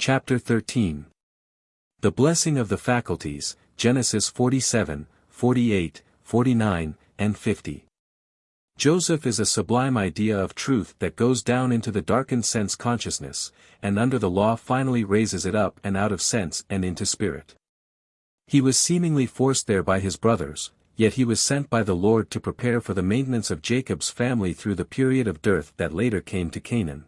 Chapter 13. The blessing of the faculties, Genesis 47, 48, 49, and 50. Joseph is a sublime idea of truth that goes down into the darkened sense consciousness, and under the law finally raises it up and out of sense and into spirit. He was seemingly forced there by his brothers, yet he was sent by the Lord to prepare for the maintenance of Jacob's family through the period of dearth that later came to Canaan.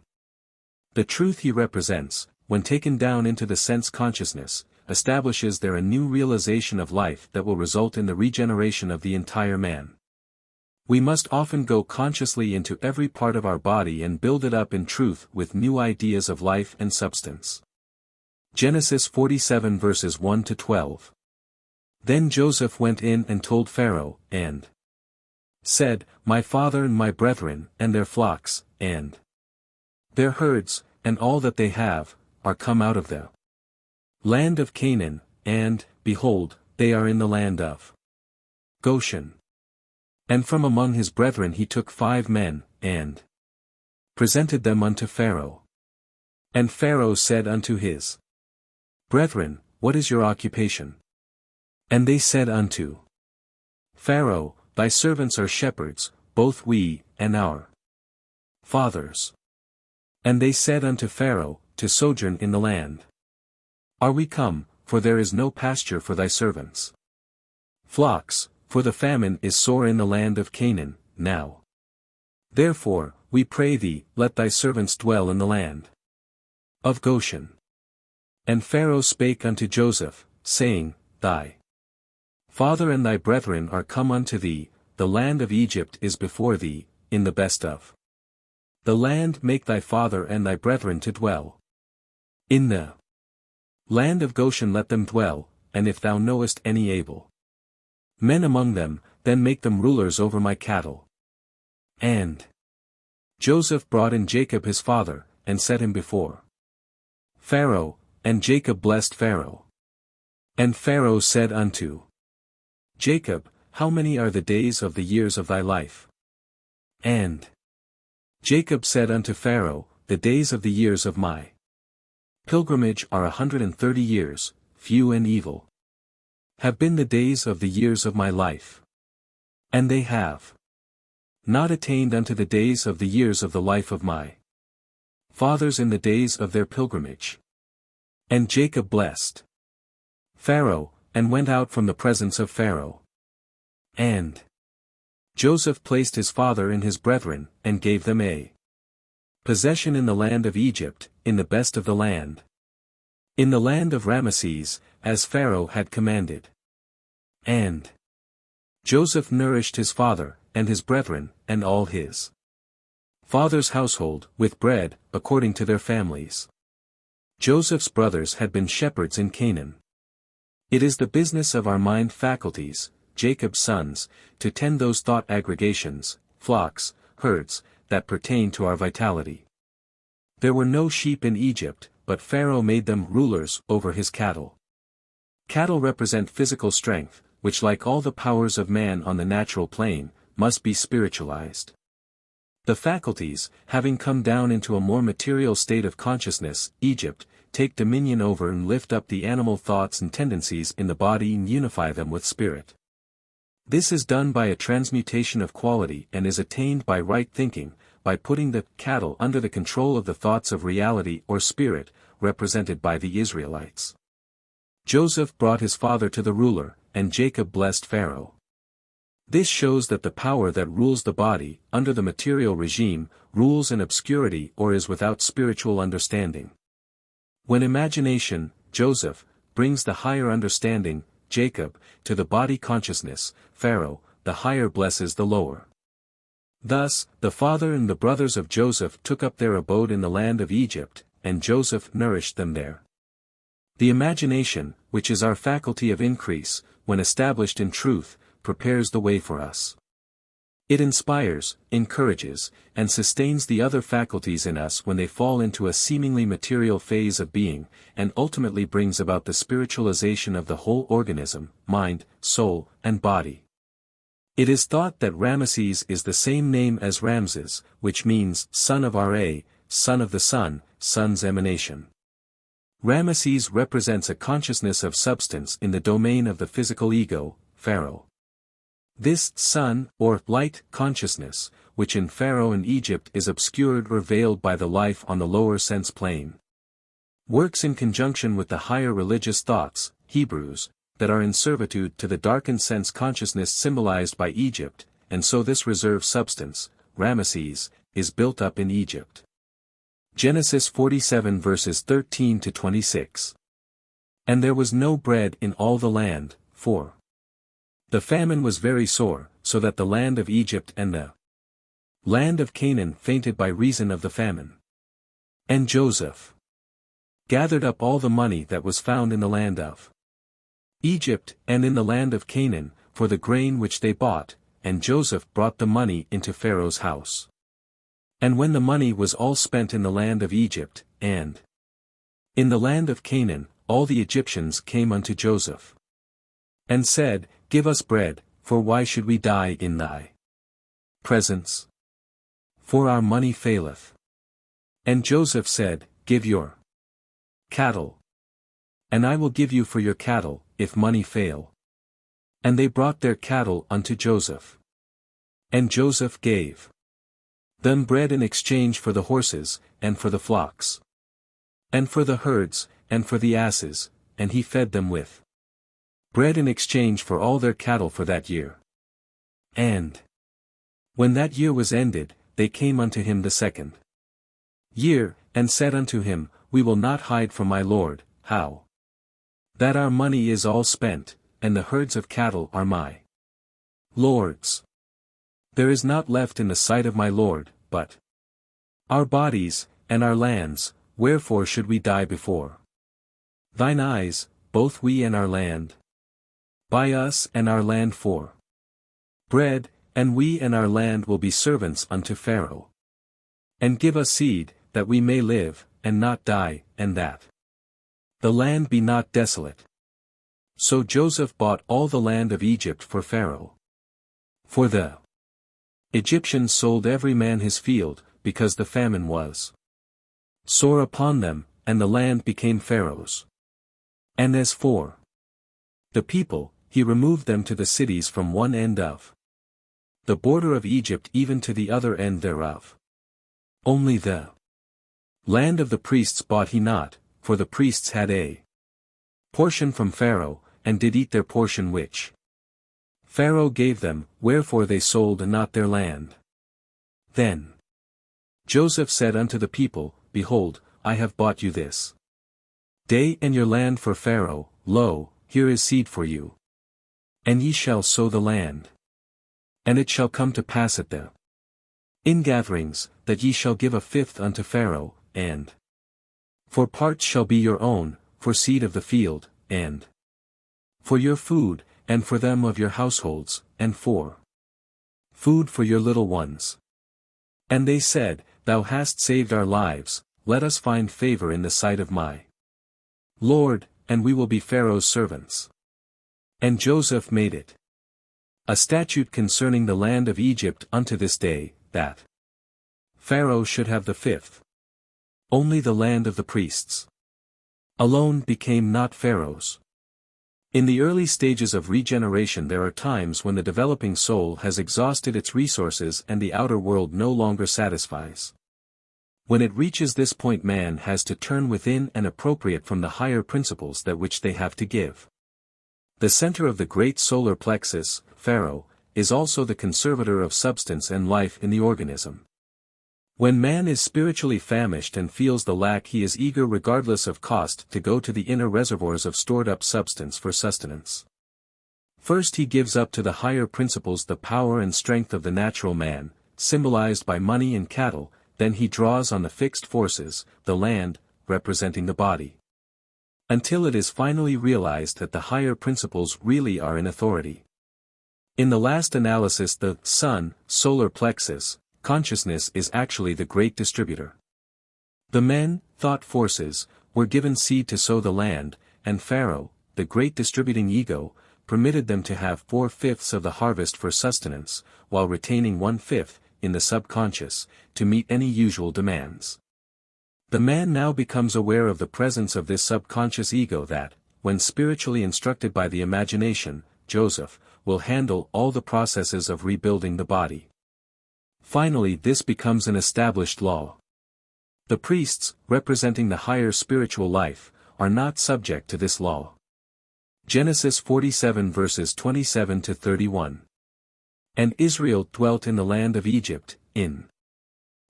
The truth he represents, when taken down into the sense consciousness, establishes there a new realization of life that will result in the regeneration of the entire man. We must often go consciously into every part of our body and build it up in truth with new ideas of life and substance. Genesis 47 verses 1 to 12. Then Joseph went in and told Pharaoh, and said, My father and my brethren, and their flocks, and their herds, and all that they have, are come out of the land of Canaan, and, behold, they are in the land of Goshen. And from among his brethren he took 5 men, and presented them unto Pharaoh. And Pharaoh said unto his brethren, What is your occupation? And they said unto Pharaoh, Thy servants are shepherds, both we, and our fathers. And they said unto Pharaoh, To sojourn in the land. Are we come, for there is no pasture for thy servants' flocks, for the famine is sore in the land of Canaan, now. Therefore, we pray thee, let thy servants dwell in the land of Goshen. And Pharaoh spake unto Joseph, saying, Thy father and thy brethren are come unto thee, the land of Egypt is before thee, in the best of the land make thy father and thy brethren to dwell. In the land of Goshen let them dwell, and if thou knowest any able men among them, then make them rulers over my cattle. And Joseph brought in Jacob his father, and set him before Pharaoh, and Jacob blessed Pharaoh. And Pharaoh said unto Jacob, How many are the days of the years of thy life? And Jacob said unto Pharaoh, The days of the years of my pilgrimage are 130 years, few and evil have been the days of the years of my life. And they have not attained unto the days of the years of the life of my fathers in the days of their pilgrimage. And Jacob blessed Pharaoh, and went out from the presence of Pharaoh. And Joseph placed his father and his brethren, and gave them a possession in the land of Egypt, in the best of the land, in the land of Ramesses, as Pharaoh had commanded. And Joseph nourished his father, and his brethren, and all his father's household, with bread, according to their families. Joseph's brothers had been shepherds in Canaan. It is the business of our mind faculties, Jacob's sons, to tend those thought aggregations, flocks, herds, that pertain to our vitality. There were no sheep in Egypt, but Pharaoh made them rulers over his cattle. Cattle represent physical strength, which like all the powers of man on the natural plane, must be spiritualized. The faculties, having come down into a more material state of consciousness, Egypt, take dominion over and lift up the animal thoughts and tendencies in the body and unify them with spirit. This is done by a transmutation of quality and is attained by right thinking, by putting the cattle under the control of the thoughts of reality or spirit, represented by the Israelites. Joseph brought his father to the ruler, and Jacob blessed Pharaoh. This shows that the power that rules the body, under the material regime, rules in obscurity or is without spiritual understanding. When imagination, Joseph, brings the higher understanding, Jacob, to the body consciousness, Pharaoh, the higher blesses the lower. Thus, the father and the brothers of Joseph took up their abode in the land of Egypt, and Joseph nourished them there. The imagination, which is our faculty of increase, when established in truth, prepares the way for us. It inspires, encourages, and sustains the other faculties in us when they fall into a seemingly material phase of being, and ultimately brings about the spiritualization of the whole organism, mind, soul, and body. It is thought that Ramesses is the same name as Ramses, which means son of Ra, son of the sun, sun's emanation. Ramesses represents a consciousness of substance in the domain of the physical ego, Pharaoh. This sun, or light, consciousness, which in Pharaoh and Egypt is obscured or veiled by the life on the lower sense plane, works in conjunction with the higher religious thoughts, Hebrews, that are in servitude to the darkened sense consciousness symbolized by Egypt, and so this reserve substance, Ramesses, is built up in Egypt. Genesis 47 verses 13 to 26. And there was no bread in all the land, for the famine was very sore, so that the land of Egypt and the land of Canaan fainted by reason of the famine. And Joseph gathered up all the money that was found in the land of Egypt and in the land of Canaan, for the grain which they bought, and Joseph brought the money into Pharaoh's house. And when the money was all spent in the land of Egypt, and in the land of Canaan, all the Egyptians came unto Joseph, and said, Give us bread, for why should we die in thy presence? For our money faileth. And Joseph said, Give your cattle, and I will give you for your cattle, if money fail. And they brought their cattle unto Joseph. And Joseph gave them bread in exchange for the horses, and for the flocks, and for the herds, and for the asses, and he fed them with bread in exchange for all their cattle for that year. And when that year was ended, they came unto him the second year, and said unto him, We will not hide from my lord, how that our money is all spent, and the herds of cattle are my lord's. There is not left in the sight of my lord, but our bodies, and our lands, wherefore should we die before thine eyes, both we and our land? Buy us and our land for bread, and we and our land will be servants unto Pharaoh. And give us seed, that we may live, and not die, and that the land be not desolate. So Joseph bought all the land of Egypt for Pharaoh. For the Egyptians sold every man his field, because the famine was sore upon them, and the land became Pharaoh's. And as for the people, he removed them to the cities from one end of the border of Egypt even to the other end thereof. Only the land of the priests bought he not, for the priests had a portion from Pharaoh, and did eat their portion which Pharaoh gave them, wherefore they sold not their land. Then Joseph said unto the people, Behold, I have bought you this day and your land for Pharaoh, lo, here is seed for you. And ye shall sow the land. And it shall come to pass at the ingatherings, that ye shall give a fifth unto Pharaoh, and for parts shall be your own, for seed of the field, and for your food, and for them of your households, and for food for your little ones. And they said, Thou hast saved our lives, let us find favor in the sight of my Lord, and we will be Pharaoh's servants. And Joseph made it a statute concerning the land of Egypt unto this day, that Pharaoh should have the fifth. Only the land of the priests alone became not Pharaoh's. In the early stages of regeneration there are times when the developing soul has exhausted its resources and the outer world no longer satisfies. When it reaches this point man has to turn within and appropriate from the higher principles that which they have to give. The center of the great solar plexus, Pharaoh, is also the conservator of substance and life in the organism. When man is spiritually famished and feels the lack, he is eager regardless of cost to go to the inner reservoirs of stored-up substance for sustenance. First he gives up to the higher principles the power and strength of the natural man, symbolized by money and cattle, then he draws on the fixed forces, the land, representing the body, until it is finally realized that the higher principles really are in authority. In the last analysis the sun, solar plexus, consciousness is actually the great distributor. The men, thought forces, were given seed to sow the land, and Pharaoh, the great distributing ego, permitted them to have 4/5 of the harvest for sustenance, while retaining 1/5, in the subconscious, to meet any usual demands. The man now becomes aware of the presence of this subconscious ego that, when spiritually instructed by the imagination, Joseph, will handle all the processes of rebuilding the body. Finally, this becomes an established law. The priests, representing the higher spiritual life, are not subject to this law. Genesis 47 verses 27 to 31. And Israel dwelt in the land of Egypt, in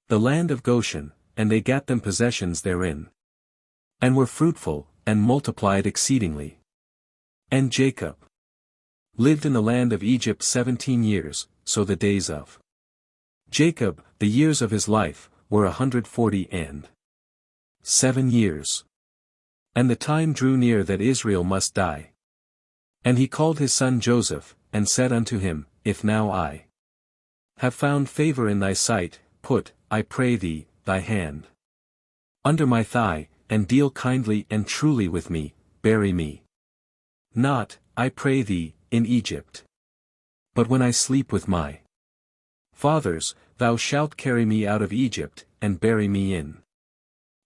the land of Goshen, and they gat them possessions therein. And were fruitful, and multiplied exceedingly. And Jacob lived in the land of Egypt 17 years, so the days of Jacob, the years of his life, were 147 years. And the time drew near that Israel must die. And he called his son Joseph, and said unto him, If now I have found favor in thy sight, put, I pray thee, thy hand under my thigh, and deal kindly and truly with me, bury me not, I pray thee, in Egypt. But when I sleep with my fathers, thou shalt carry me out of Egypt, and bury me in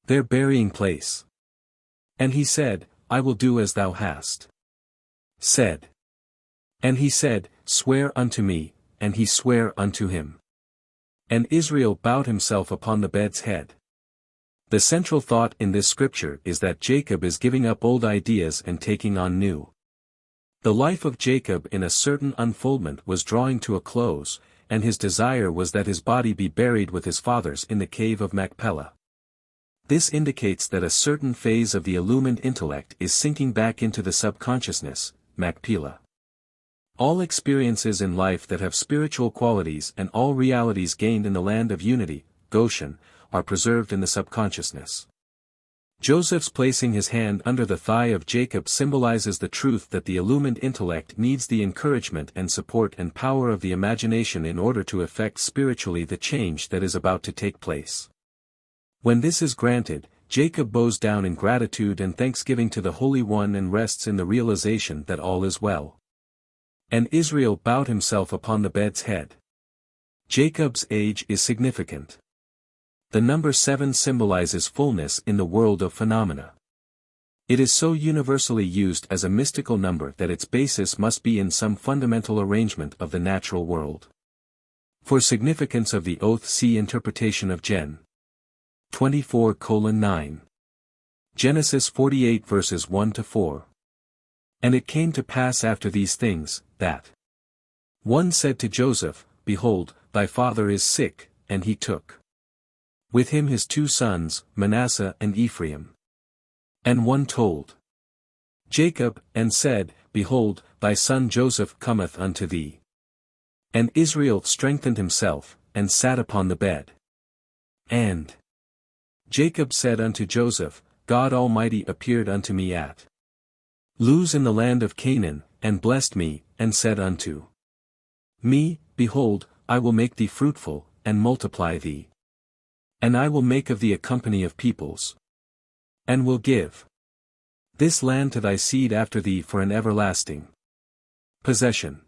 their burying place. And he said, I will do as thou hast said. And he said, Swear unto me, and he sware unto him. And Israel bowed himself upon the bed's head. The central thought in this scripture is that Jacob is giving up old ideas and taking on new. The life of Jacob in a certain unfoldment was drawing to a close, and his desire was that his body be buried with his fathers in the cave of Machpelah. This indicates that a certain phase of the illumined intellect is sinking back into the subconsciousness, Machpelah. All experiences in life that have spiritual qualities and all realities gained in the land of unity, Goshen, are preserved in the subconsciousness. Joseph's placing his hand under the thigh of Jacob symbolizes the truth that the illumined intellect needs the encouragement and support and power of the imagination in order to effect spiritually the change that is about to take place. When this is granted, Jacob bows down in gratitude and thanksgiving to the Holy One and rests in the realization that all is well. And Israel bowed himself upon the bed's head. Jacob's age is significant. The number 7 symbolizes fullness in the world of phenomena. It is so universally used as a mystical number that its basis must be in some fundamental arrangement of the natural world. For significance of the oath, see interpretation of Gen. 24:9. Genesis 48 verses 1 to 4. And it came to pass after these things, that one said to Joseph, Behold, thy father is sick, and he took with him his 2 sons, Manasseh and Ephraim. And one told Jacob, and said, Behold, thy son Joseph cometh unto thee. And Israel strengthened himself, and sat upon the bed. And Jacob said unto Joseph, God Almighty appeared unto me at Luz in the land of Canaan, and blessed me, and said unto me, Behold, I will make thee fruitful, and multiply thee. And I will make of thee a company of peoples. And will give this land to thy seed after thee for an everlasting possession.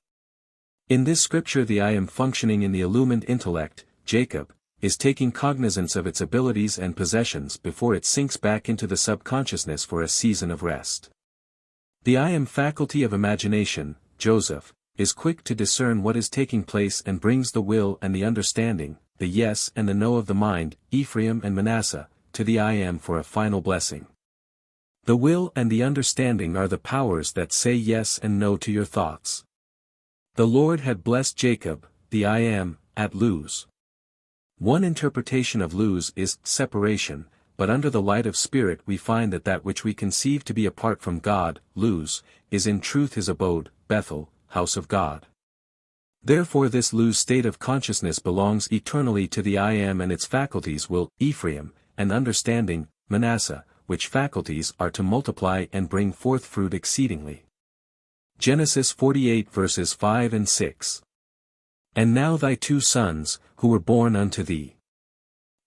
In this scripture the I am functioning in the illumined intellect, Jacob, is taking cognizance of its abilities and possessions before it sinks back into the subconsciousness for a season of rest. The I am faculty of imagination, Joseph, is quick to discern what is taking place and brings the will and the understanding, the yes and the no of the mind, Ephraim and Manasseh, to the I am for a final blessing. The will and the understanding are the powers that say yes and no to your thoughts. The Lord had blessed Jacob, the I am, at Luz. One interpretation of Luz is separation, but under the light of spirit we find that that which we conceive to be apart from God, Luz, is in truth his abode, Bethel, house of God. Therefore this Luz state of consciousness belongs eternally to the I am, and its faculties will, Ephraim, and understanding, Manasseh, which faculties are to multiply and bring forth fruit exceedingly. Genesis 48 verses 5 and 6. And now thy 2 sons, who were born unto thee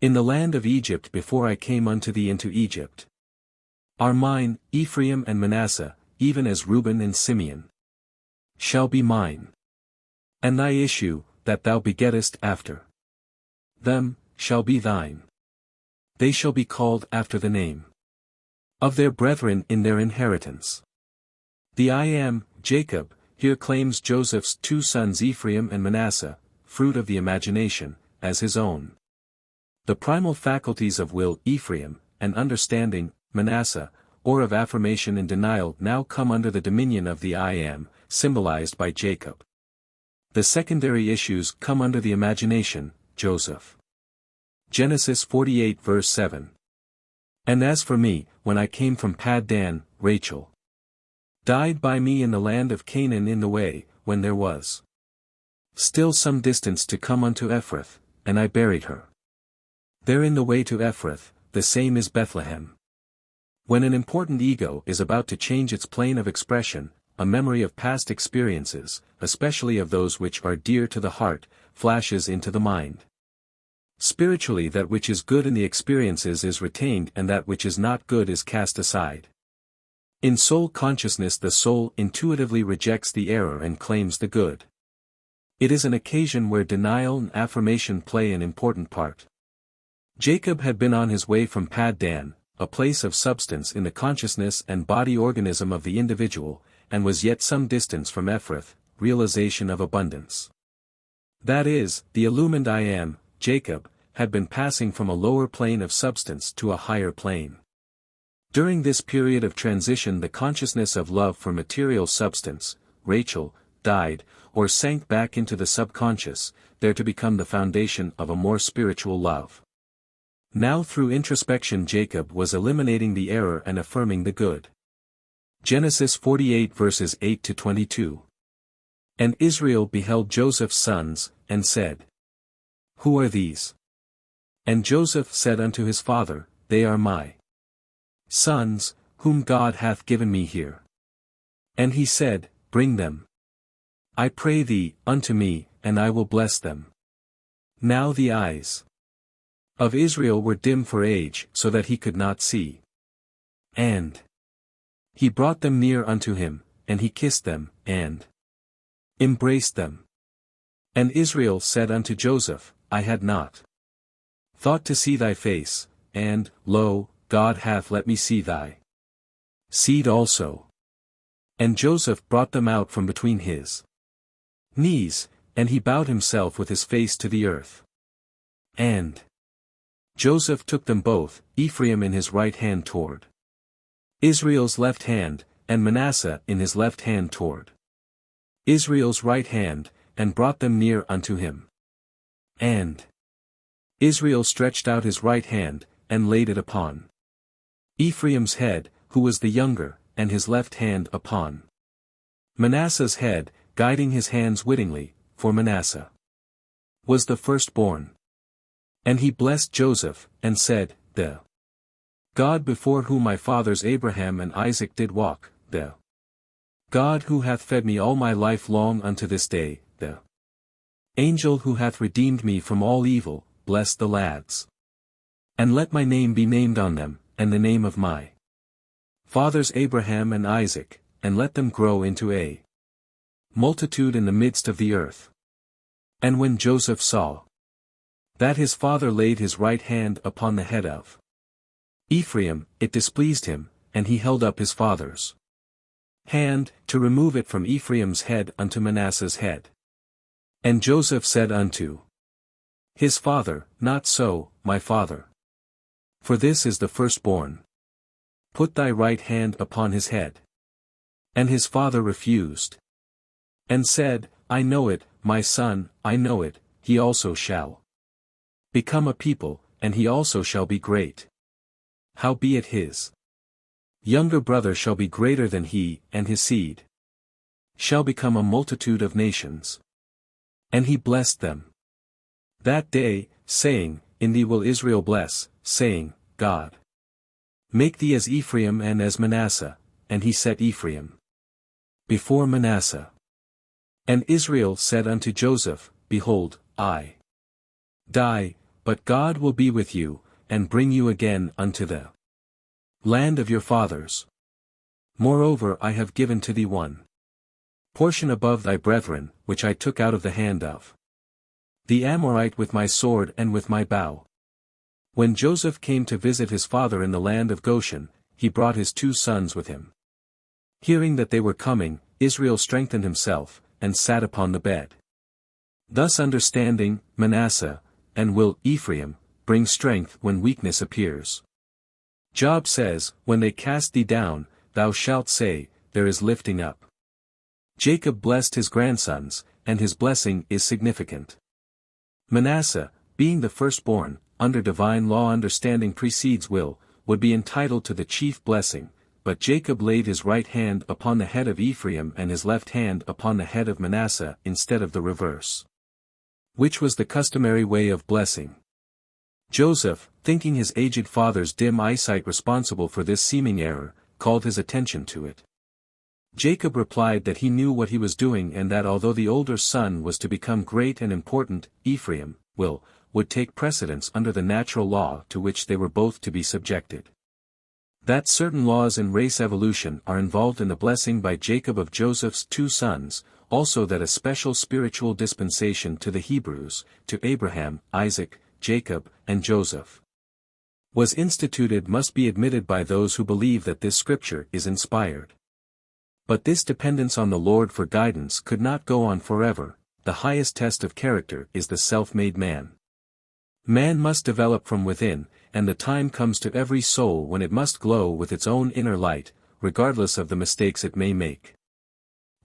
in the land of Egypt before I came unto thee into Egypt, are mine, Ephraim and Manasseh, even as Reuben and Simeon shall be mine. And thy issue, that thou begettest after them, shall be thine. They shall be called after the name of their brethren in their inheritance. The I am, Jacob, here claims Joseph's two sons Ephraim and Manasseh, fruit of the imagination, as his own. The primal faculties of will, Ephraim, and understanding, Manasseh, or of affirmation and denial now come under the dominion of the I am, symbolized by Jacob. The secondary issues come under the imagination, Joseph. Genesis 48 verse 7. And as for me, when I came from Paddan, Rachel died by me in the land of Canaan in the way, when there was still some distance to come unto Ephrath, and I buried her there in the way to Ephrath, the same is Bethlehem. When an important ego is about to change its plane of expression, a memory of past experiences, especially of those which are dear to the heart, flashes into the mind. Spiritually, that which is good in the experiences is retained and that which is not good is cast aside. In soul consciousness the soul intuitively rejects the error and claims the good. It is an occasion where denial and affirmation play an important part. Jacob had been on his way from Paddan, a place of substance in the consciousness and body organism of the individual, and was yet some distance from Ephrath, realization of abundance. That is, the illumined I am, Jacob, had been passing from a lower plane of substance to a higher plane. During this period of transition the consciousness of love for material substance, Rachel, died, or sank back into the subconscious, there to become the foundation of a more spiritual love. Now through introspection Jacob was eliminating the error and affirming the good. Genesis 48 verses 8 to 22. And Israel beheld Joseph's sons, and said, Who are these? And Joseph said unto his father, They are my sons, whom God hath given me here. And he said, Bring them, I pray thee, unto me, and I will bless them. Now the eyes of Israel were dim for age, so that he could not see. And he brought them near unto him, and he kissed them, and embraced them. And Israel said unto Joseph, I had not thought to see thy face, and, lo, God hath let me see thy seed also. And Joseph brought them out from between his knees, and he bowed himself with his face to the earth. And Joseph took them both, Ephraim in his right hand toward Israel's left hand, and Manasseh in his left hand toward Israel's right hand, and brought them near unto him. And Israel stretched out his right hand, and laid it upon Ephraim's head, who was the younger, and his left hand upon Manasseh's head, guiding his hands wittingly, for Manasseh was the firstborn. And he blessed Joseph, and said, The God before whom my fathers Abraham and Isaac did walk, the God who hath fed me all my life long unto this day, the angel who hath redeemed me from all evil, bless the lads. And let my name be named on them, and the name of my fathers Abraham and Isaac, and let them grow into a multitude in the midst of the earth. And when Joseph saw that his father laid his right hand upon the head of Ephraim, it displeased him, and he held up his father's hand, to remove it from Ephraim's head unto Manasseh's head. And Joseph said unto his father, Not so, my father. For this is the firstborn. Put thy right hand upon his head. And his father refused, and said, I know it, my son, I know it, he also shall become a people, and he also shall be great. Howbeit his younger brother shall be greater than he, and his seed shall become a multitude of nations. And he blessed them that day, saying, In thee will Israel bless, saying, God make thee as Ephraim and as Manasseh, and he set Ephraim before Manasseh. And Israel said unto Joseph, Behold, I die, but God will be with you, and bring you again unto the land of your fathers. Moreover I have given to thee one portion above thy brethren, which I took out of the hand of the Amorite with my sword and with my bow. When Joseph came to visit his father in the land of Goshen, he brought his 2 sons with him. Hearing that they were coming, Israel strengthened himself, and sat upon the bed. Thus understanding, Manasseh, and will, Ephraim, bring strength when weakness appears. Job says, when they cast thee down, thou shalt say, there is lifting up. Jacob blessed his grandsons, and his blessing is significant. Manasseh, being the firstborn, under divine law understanding precedes will, would be entitled to the chief blessing, but Jacob laid his right hand upon the head of Ephraim and his left hand upon the head of Manasseh instead of the reverse. Which was the customary way of blessing. Joseph, thinking his aged father's dim eyesight responsible for this seeming error, called his attention to it. Jacob replied that he knew what he was doing and that although the older son was to become great and important, Ephraim, would take precedence under the natural law to which they were both to be subjected. That certain laws in race evolution are involved in the blessing by Jacob of Joseph's 2 sons, also that a special spiritual dispensation to the Hebrews, to Abraham, Isaac, Jacob, and Joseph, was instituted must be admitted by those who believe that this scripture is inspired. But this dependence on the Lord for guidance could not go on forever. The highest test of character is the self-made man. Man must develop from within, and the time comes to every soul when it must glow with its own inner light, regardless of the mistakes it may make.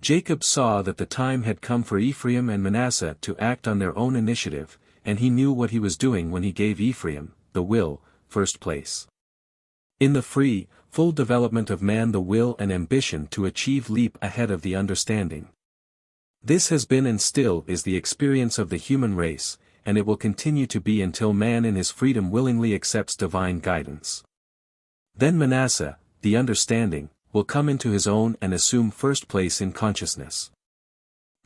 Jacob saw that the time had come for Ephraim and Manasseh to act on their own initiative, and he knew what he was doing when he gave Ephraim, the will, first place. In the free, full development of man the will and ambition to achieve leap ahead of the understanding. This has been and still is the experience of the human race, and it will continue to be until man in his freedom willingly accepts divine guidance. Then Manasseh, the understanding, will come into his own and assume first place in consciousness.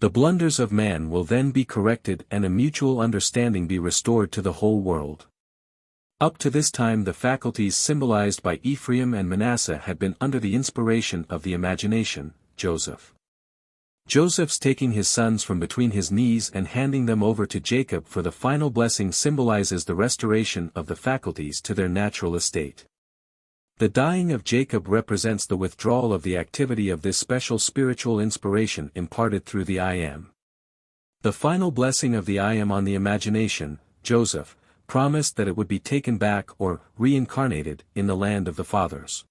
The blunders of man will then be corrected and a mutual understanding be restored to the whole world. Up to this time the faculties symbolized by Ephraim and Manasseh had been under the inspiration of the imagination, Joseph. Joseph's taking his sons from between his knees and handing them over to Jacob for the final blessing symbolizes the restoration of the faculties to their natural estate. The dying of Jacob represents the withdrawal of the activity of this special spiritual inspiration imparted through the I Am. The final blessing of the I Am on the imagination, Joseph, promised that it would be taken back or reincarnated in the land of the fathers.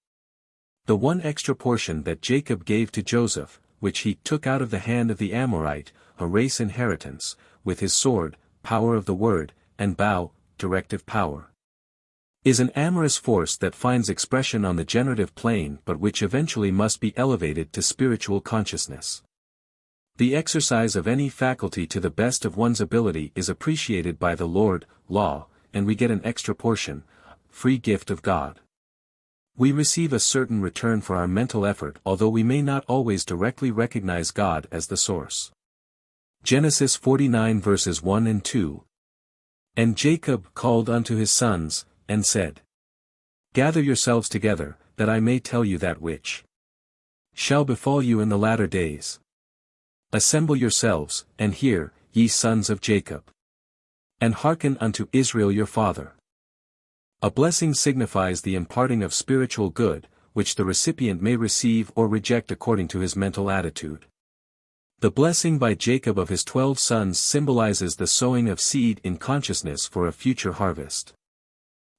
The one extra portion that Jacob gave to Joseph, which he took out of the hand of the Amorite, a race inheritance, with his sword, power of the word, and bow, directive power, is an amorous force that finds expression on the generative plane but which eventually must be elevated to spiritual consciousness. The exercise of any faculty to the best of one's ability is appreciated by the Lord, law, and we get an extra portion, free gift of God. We receive a certain return for our mental effort although we may not always directly recognize God as the source. Genesis 49 verses 1 and 2. And Jacob called unto his sons, and said, Gather yourselves together, that I may tell you that which shall befall you in the latter days. Assemble yourselves, and hear, ye sons of Jacob. And hearken unto Israel your father. A blessing signifies the imparting of spiritual good, which the recipient may receive or reject according to his mental attitude. The blessing by Jacob of his 12 sons symbolizes the sowing of seed in consciousness for a future harvest.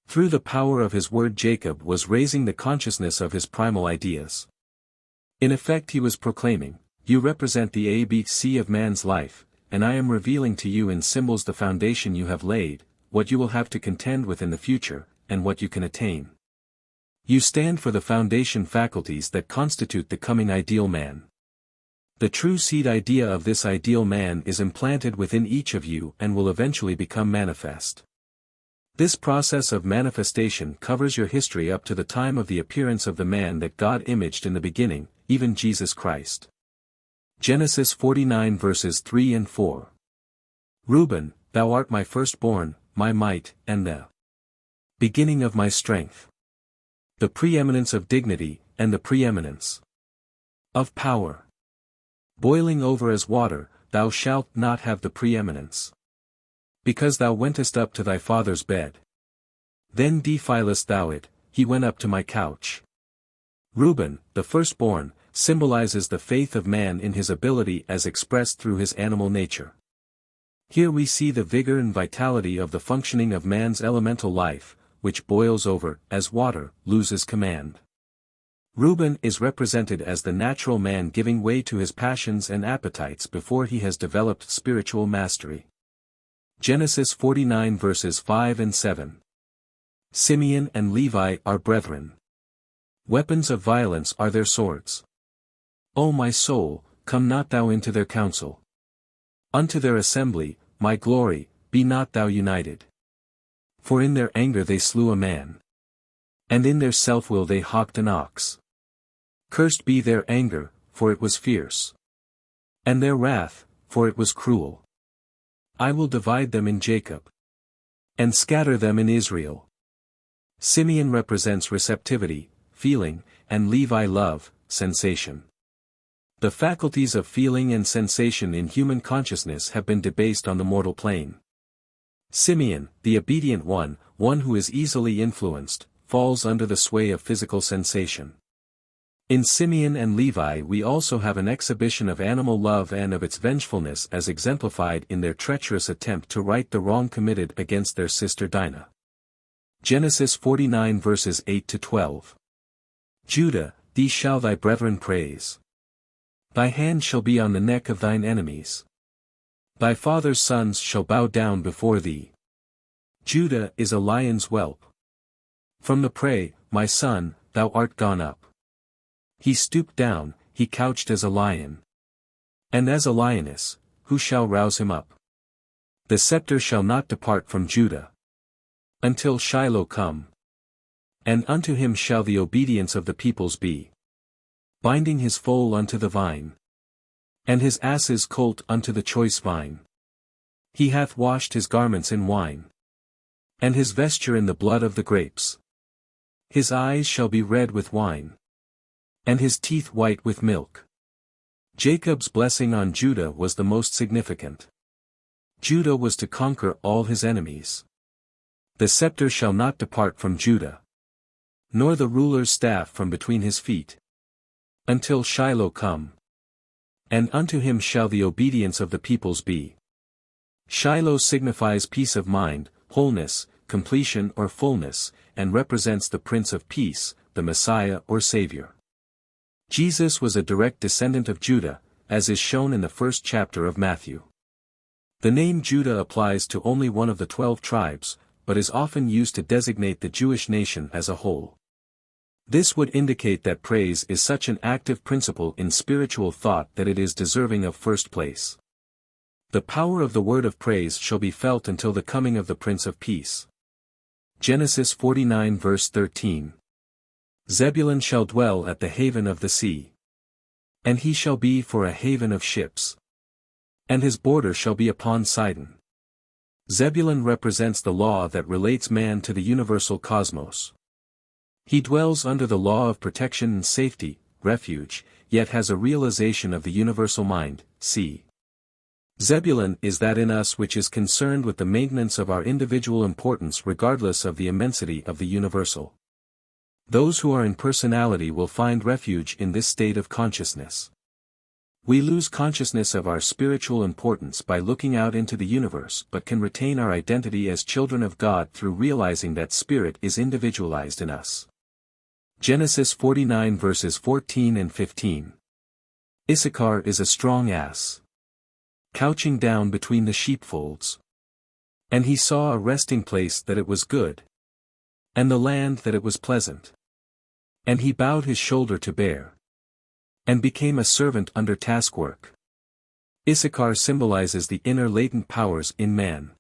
Through the power of his word Jacob was raising the consciousness of his primal ideas. In effect he was proclaiming, You represent the ABC of man's life, and I am revealing to you in symbols the foundation you have laid, what you will have to contend with in the future, and what you can attain. You stand for the foundation faculties that constitute the coming ideal man. The true seed idea of this ideal man is implanted within each of you and will eventually become manifest. This process of manifestation covers your history up to the time of the appearance of the man that God imaged in the beginning, even Jesus Christ. Genesis 49 verses 3 and 4. Reuben, thou art my firstborn, my might, and the beginning of my strength. The preeminence of dignity, and the preeminence of power. Boiling over as water, thou shalt not have the preeminence. Because thou wentest up to thy father's bed. Then defilest thou it, he went up to my couch. Reuben, the firstborn, symbolizes the faith of man in his ability as expressed through his animal nature. Here we see the vigor and vitality of the functioning of man's elemental life, which boils over, as water, loses command. Reuben is represented as the natural man giving way to his passions and appetites before he has developed spiritual mastery. Genesis 49 verses 5 and 7. Simeon and Levi are brethren. Weapons of violence are their swords. O my soul, come not thou into their council. Unto their assembly, my glory, be not thou united. For in their anger they slew a man. And in their self-will they hawked an ox. Cursed be their anger, for it was fierce. And their wrath, for it was cruel. I will divide them in Jacob. And scatter them in Israel. Simeon represents receptivity, feeling, and Levi love, sensation. The faculties of feeling and sensation in human consciousness have been debased on the mortal plane. Simeon, the obedient one who is easily influenced, falls under the sway of physical sensation. In Simeon and Levi we also have an exhibition of animal love and of its vengefulness as exemplified in their treacherous attempt to right the wrong committed against their sister Dinah. Genesis 49 verses 8 to 12. Judah, thee shall thy brethren praise. Thy hand shall be on the neck of thine enemies. Thy father's sons shall bow down before thee. Judah is a lion's whelp. From the prey, my son, thou art gone up. He stooped down, he couched as a lion. And as a lioness, who shall rouse him up? The scepter shall not depart from Judah. Until Shiloh come. And unto him shall the obedience of the peoples be. Binding his foal unto the vine. And his ass's colt unto the choice vine. He hath washed his garments in wine. And his vesture in the blood of the grapes. His eyes shall be red with wine. And his teeth white with milk. Jacob's blessing on Judah was the most significant. Judah was to conquer all his enemies. The scepter shall not depart from Judah. Nor the ruler's staff from between his feet. Until Shiloh come. And unto him shall the obedience of the peoples be. Shiloh signifies peace of mind, wholeness, completion or fullness, and represents the Prince of Peace, the Messiah or Savior. Jesus was a direct descendant of Judah, as is shown in the first chapter of Matthew. The name Judah applies to only one of the 12 tribes, but is often used to designate the Jewish nation as a whole. This would indicate that praise is such an active principle in spiritual thought that it is deserving of first place. The power of the word of praise shall be felt until the coming of the Prince of Peace. Genesis 49 verse 13. Zebulun shall dwell at the haven of the sea. And he shall be for a haven of ships. And his border shall be upon Sidon. Zebulun represents the law that relates man to the universal cosmos. He dwells under the law of protection and safety, refuge, yet has a realization of the universal mind, see. Zebulun is that in us which is concerned with the maintenance of our individual importance regardless of the immensity of the universal. Those who are in personality will find refuge in this state of consciousness. We lose consciousness of our spiritual importance by looking out into the universe but can retain our identity as children of God through realizing that spirit is individualized in us. Genesis 49 verses 14 and 15. Issachar is a strong ass, couching down between the sheepfolds. And he saw a resting place that it was good, and the land that it was pleasant. And he bowed his shoulder to bear, and became a servant under taskwork. Issachar symbolizes the inner latent powers in man.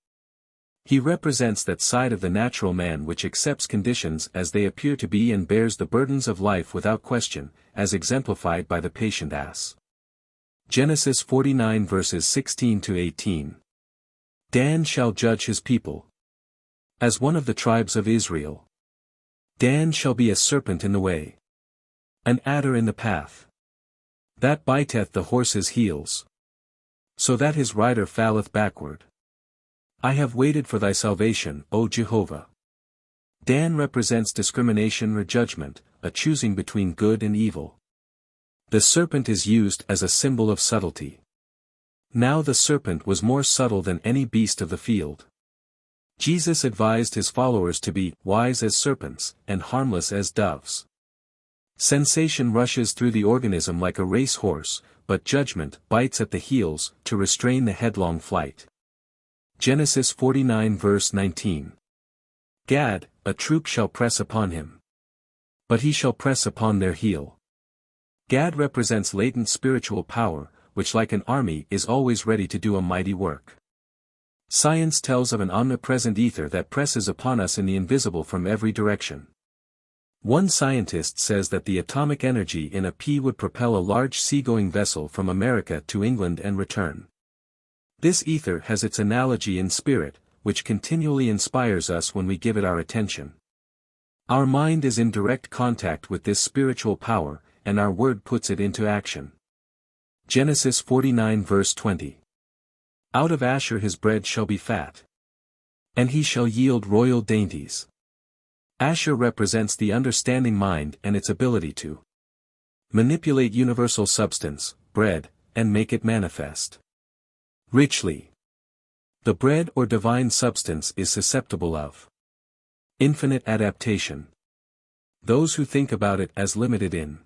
He represents that side of the natural man which accepts conditions as they appear to be and bears the burdens of life without question, as exemplified by the patient ass. Genesis 49 verses 16 to 18. Dan shall judge his people. As one of the tribes of Israel. Dan shall be a serpent in the way. An adder in the path. That biteth the horse's heels. So that his rider falleth backward. I have waited for thy salvation, O Jehovah. Dan represents discrimination or judgment, a choosing between good and evil. The serpent is used as a symbol of subtlety. Now the serpent was more subtle than any beast of the field. Jesus advised his followers to be wise as serpents and harmless as doves. Sensation rushes through the organism like a racehorse, but judgment bites at the heels to restrain the headlong flight. Genesis 49 verse 19. Gad, a troop shall press upon him. But he shall press upon their heel. Gad represents latent spiritual power, which like an army is always ready to do a mighty work. Science tells of an omnipresent ether that presses upon us in the invisible from every direction. One scientist says that the atomic energy in a pea would propel a large seagoing vessel from America to England and return. This ether has its analogy in spirit, which continually inspires us when we give it our attention. Our mind is in direct contact with this spiritual power, and our word puts it into action. Genesis 49 verse 20. Out of Asher his bread shall be fat. And he shall yield royal dainties. Asher represents the understanding mind and its ability to manipulate universal substance, bread, and make it manifest richly. The bread or divine substance is susceptible of infinite adaptation. Those who think about it as limited in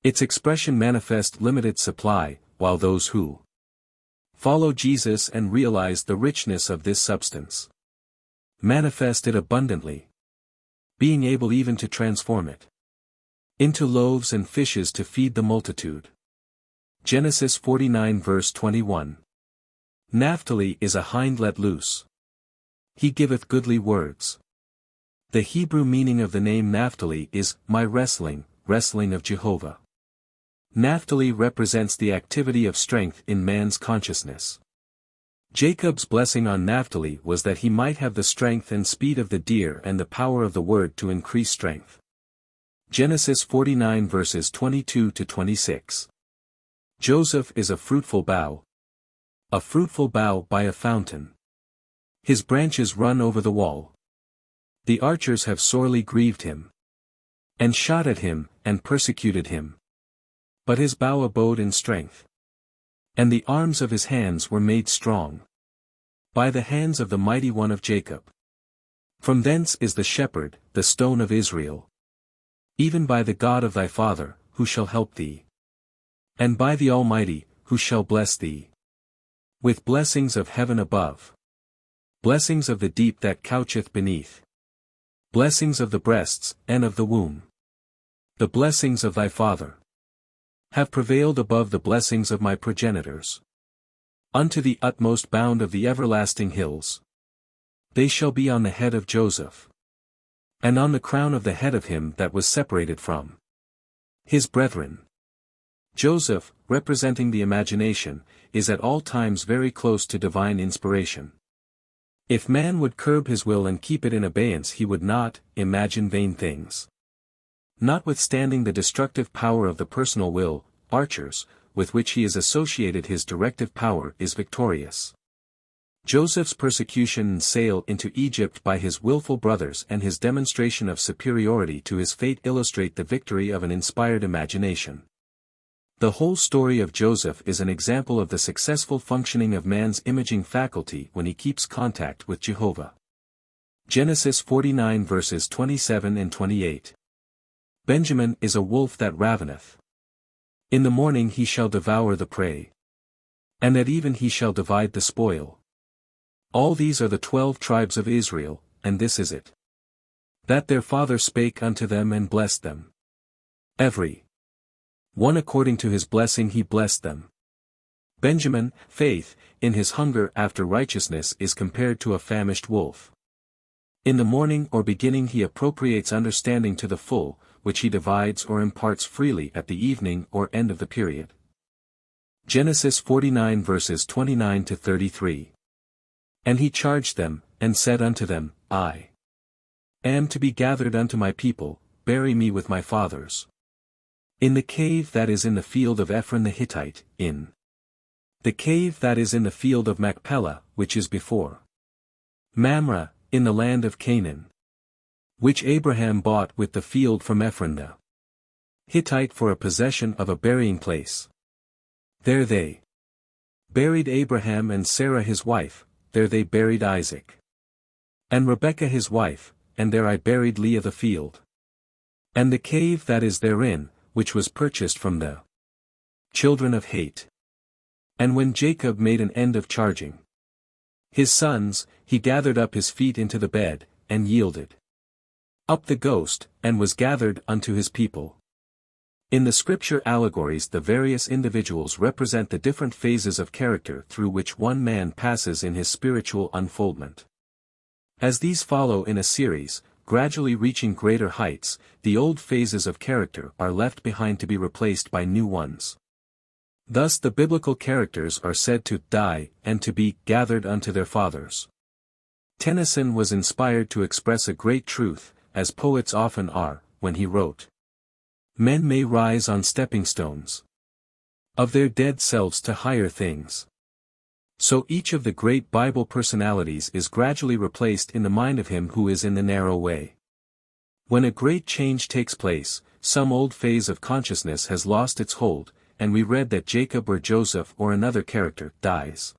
its expression manifest limited supply, while those who follow Jesus and realize the richness of this substance manifest it abundantly, being able even to transform it into loaves and fishes to feed the multitude. Genesis 49 verse 21. Naphtali is a hind let loose. He giveth goodly words. The Hebrew meaning of the name Naphtali is, my wrestling, wrestling of Jehovah. Naphtali represents the activity of strength in man's consciousness. Jacob's blessing on Naphtali was that he might have the strength and speed of the deer and the power of the word to increase strength. Genesis 49 verses 22 to 26. Joseph is a fruitful bough. A fruitful bough by a fountain. His branches run over the wall. The archers have sorely grieved him, and shot at him, and persecuted him. But his bough abode in strength. And the arms of his hands were made strong by the hands of the mighty one of Jacob. From thence is the shepherd, the stone of Israel. Even by the God of thy father, who shall help thee. And by the Almighty, who shall bless thee. With blessings of heaven above. Blessings of the deep that coucheth beneath. Blessings of the breasts, and of the womb. The blessings of thy father have prevailed above the blessings of my progenitors. Unto the utmost bound of the everlasting hills. They shall be on the head of Joseph. And on the crown of the head of him that was separated from his brethren. Joseph, representing the imagination, is at all times very close to divine inspiration. If man would curb his will and keep it in abeyance, he would not imagine vain things. Notwithstanding the destructive power of the personal will, archers, with which he is associated, his directive power is victorious. Joseph's persecution and sale into Egypt by his willful brothers and his demonstration of superiority to his fate illustrate the victory of an inspired imagination. The whole story of Joseph is an example of the successful functioning of man's imaging faculty when he keeps contact with Jehovah. Genesis 49 verses 27 and 28. Benjamin is a wolf that raveneth. In the morning he shall devour the prey. And at even he shall divide the spoil. All these are the 12 tribes of Israel, and this is it. That their father spake unto them and blessed them. Every one according to his blessing he blessed them. Benjamin, faith, in his hunger after righteousness is compared to a famished wolf. In the morning or beginning he appropriates understanding to the full, which he divides or imparts freely at the evening or end of the period. Genesis 49 verses 29 to 33. And he charged them, and said unto them, I am to be gathered unto my people, bury me with my fathers. In the cave that is in the field of Ephron the Hittite, in the cave that is in the field of Machpelah, which is before Mamre, in the land of Canaan. which Abraham bought with the field from Ephron the Hittite for a possession of a burying place. There they buried Abraham and Sarah his wife, there they buried Isaac and Rebekah his wife, and there I buried Leah the field. And the cave that is therein, which was purchased from the children of Heth. And when Jacob made an end of charging his sons, he gathered up his feet into the bed, and yielded up the ghost, and was gathered unto his people. In the scripture allegories, the various individuals represent the different phases of character through which one man passes in his spiritual unfoldment. As these follow in a series, gradually reaching greater heights, the old phases of character are left behind to be replaced by new ones. Thus the biblical characters are said to die and to be gathered unto their fathers. Tennyson was inspired to express a great truth, as poets often are, when he wrote, "Men may rise on stepping stones of their dead selves to higher things." So each of the great Bible personalities is gradually replaced in the mind of him who is in the narrow way. When a great change takes place, some old phase of consciousness has lost its hold, and we read that Jacob or Joseph or another character dies.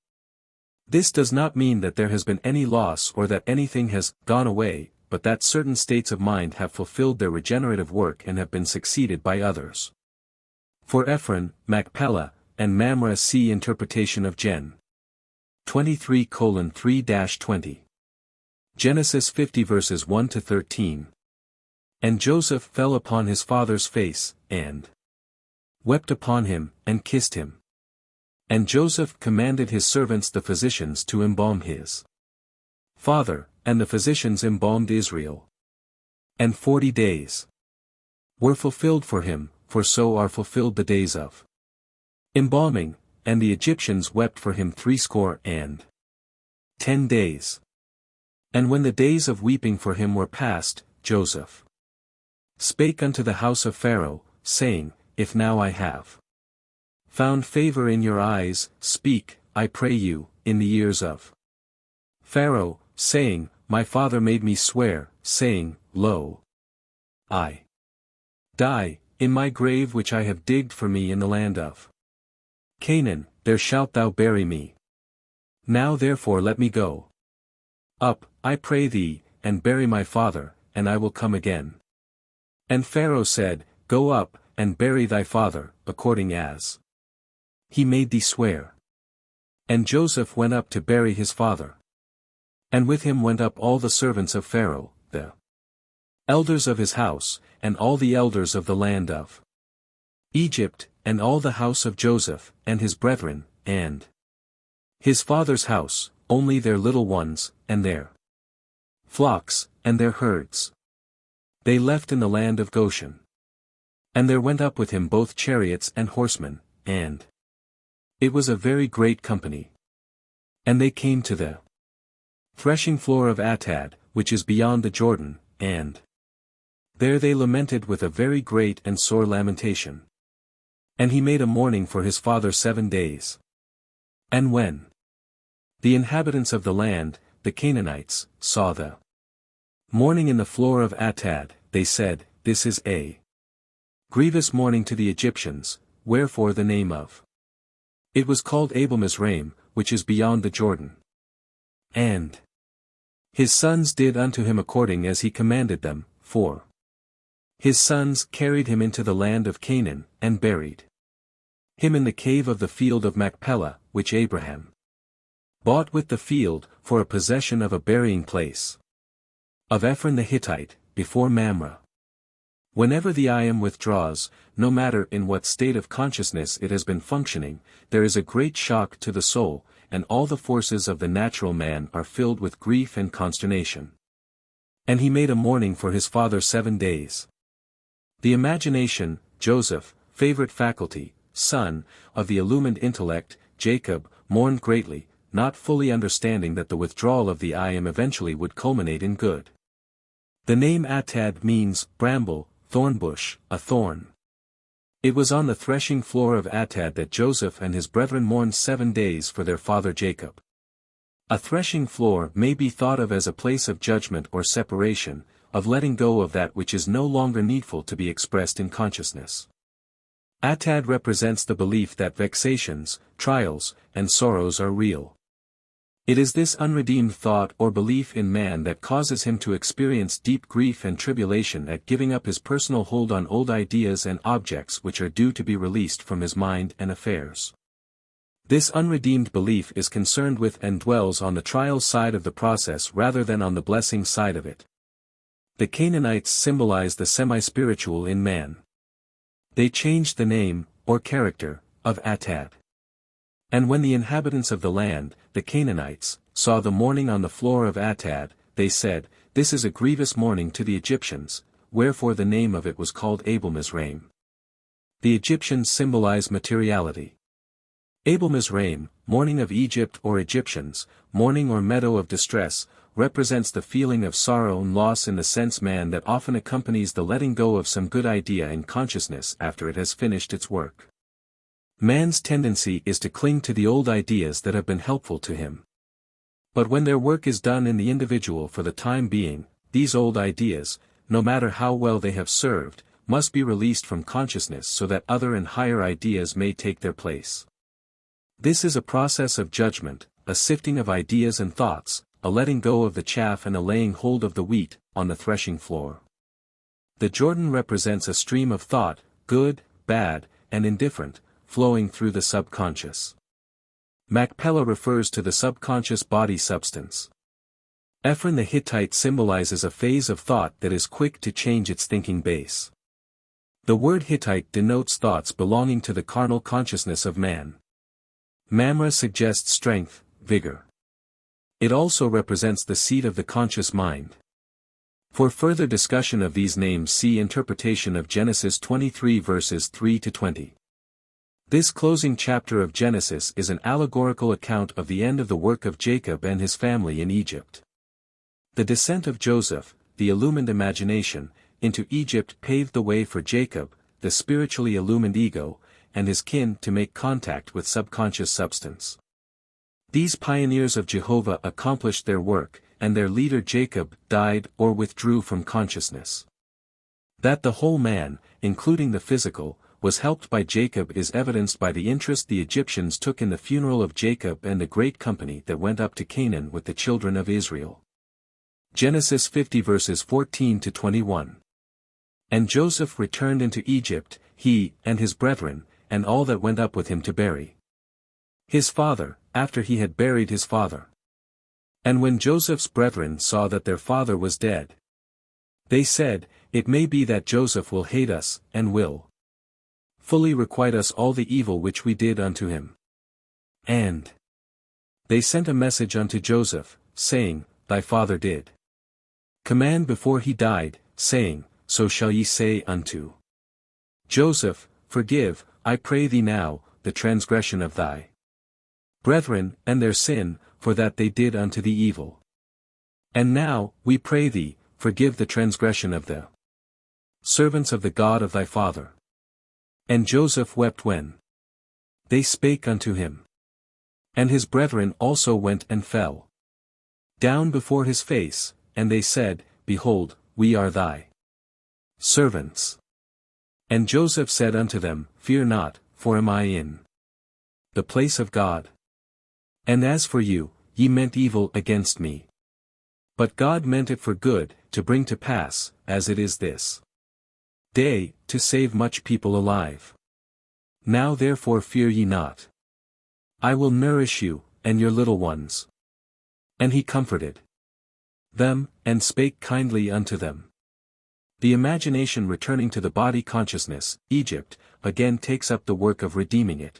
This does not mean that there has been any loss or that anything has gone away, but that certain states of mind have fulfilled their regenerative work and have been succeeded by others. For Ephron, Machpelah, and Mamre see interpretation of Gen. 23:3-20. Genesis 50 verses 1-13. And Joseph fell upon his father's face, and wept upon him, and kissed him. And Joseph commanded his servants the physicians to embalm his father, and the physicians embalmed Israel. And 40 days were fulfilled for him, for so are fulfilled the days of embalming, and the Egyptians wept for him 60 days. And when the days of weeping for him were past, Joseph spake unto the house of Pharaoh, saying, If now I have found favor in your eyes, speak, I pray you, in the ears of Pharaoh, saying, My father made me swear, saying, Lo, I die, in my grave which I have digged for me in the land of Canaan, there shalt thou bury me. Now therefore let me go up, I pray thee, and bury my father, and I will come again. And Pharaoh said, Go up, and bury thy father, according as he made thee swear. And Joseph went up to bury his father. And with him went up all the servants of Pharaoh, the elders of his house, and all the elders of the land of Egypt, and all the house of Joseph, and his brethren, and his father's house, only their little ones, and their flocks, and their herds. They left in the land of Goshen. And there went up with him both chariots and horsemen, and it was a very great company. And they came to the threshing floor of Atad, which is beyond the Jordan, and there they lamented with a very great and sore lamentation. And he made a mourning for his father 7 days. And when the inhabitants of the land, the Canaanites, saw the mourning in the floor of Atad, they said, This is a grievous mourning to the Egyptians, wherefore the name of it was called Abel Mizraim, which is beyond the Jordan. And his sons did unto him according as he commanded them, for his sons carried him into the land of Canaan, and buried him in the cave of the field of Machpelah, which Abraham bought with the field, for a possession of a burying place of Ephron the Hittite, before Mamre. Whenever the I am withdraws, no matter in what state of consciousness it has been functioning, there is a great shock to the soul, and all the forces of the natural man are filled with grief and consternation. And he made a mourning for his father 7 days. The imagination, Joseph, favorite faculty, son, of the illumined intellect, Jacob, mourned greatly, not fully understanding that the withdrawal of the I am eventually would culminate in good. The name Atad means, bramble, thornbush, a thorn. It was on the threshing floor of Atad that Joseph and his brethren mourned 7 days for their father Jacob. A threshing floor may be thought of as a place of judgment or separation, of letting go of that which is no longer needful to be expressed in consciousness. Atad represents the belief that vexations, trials, and sorrows are real. It is this unredeemed thought or belief in man that causes him to experience deep grief and tribulation at giving up his personal hold on old ideas and objects which are due to be released from his mind and affairs. This unredeemed belief is concerned with and dwells on the trial side of the process rather than on the blessing side of it. The Canaanites symbolize the semi-spiritual in man. They changed the name, or character, of Atad. And when the inhabitants of the land, the Canaanites, saw the mourning on the floor of Atad, they said, "This is a grievous mourning to the Egyptians," wherefore the name of it was called Abel-Mizraim. The Egyptians symbolize materiality. Abel-Mizraim, mourning of Egypt or Egyptians, mourning or meadow of distress, represents the feeling of sorrow and loss in the sense man that often accompanies the letting go of some good idea in consciousness after it has finished its work. Man's tendency is to cling to the old ideas that have been helpful to him. But when their work is done in the individual for the time being, these old ideas, no matter how well they have served, must be released from consciousness so that other and higher ideas may take their place. This is a process of judgment, a sifting of ideas and thoughts, a letting go of the chaff and a laying hold of the wheat, on the threshing floor. The Jordan represents a stream of thought, good, bad, and indifferent, flowing through the subconscious. Machpelah refers to the subconscious body substance. Ephron the Hittite symbolizes a phase of thought that is quick to change its thinking base. The word Hittite denotes thoughts belonging to the carnal consciousness of man. Mamre suggests strength, vigor. It also represents the seat of the conscious mind. For further discussion of these names, see interpretation of Genesis 23 verses 3 to 20. This closing chapter of Genesis is an allegorical account of the end of the work of Jacob and his family in Egypt. The descent of Joseph, the illumined imagination, into Egypt paved the way for Jacob, the spiritually illumined ego, and his kin to make contact with subconscious substance. These pioneers of Jehovah accomplished their work, and their leader Jacob died or withdrew from consciousness. That the whole man, including the physical, was helped by Jacob is evidenced by the interest the Egyptians took in the funeral of Jacob and the great company that went up to Canaan with the children of Israel. Genesis 50 verses 14 to 21. And Joseph returned into Egypt, he, and his brethren, and all that went up with him to bury his father, after he had buried his father. And when Joseph's brethren saw that their father was dead, they said, "It may be that Joseph will hate us, and will fully requite us all the evil which we did unto him." And they sent a message unto Joseph, saying, "Thy father did command before he died, saying, So shall ye say unto Joseph, Forgive, I pray thee now, the transgression of thy brethren, and their sin, for that they did unto thee evil. And now, we pray thee, forgive the transgression of the servants of the God of thy father." And Joseph wept when they spake unto him. And his brethren also went and fell down before his face, and they said, Behold, we are thy servants. And Joseph said unto them, Fear not, for am I in the place of God? And as for you, ye meant evil against me. But God meant it for good, to bring to pass, as it is this day, to save much people alive. Now therefore fear ye not. I will nourish you, and your little ones. And he comforted them, and spake kindly unto them. The imagination returning to the body consciousness, Egypt, again takes up the work of redeeming it.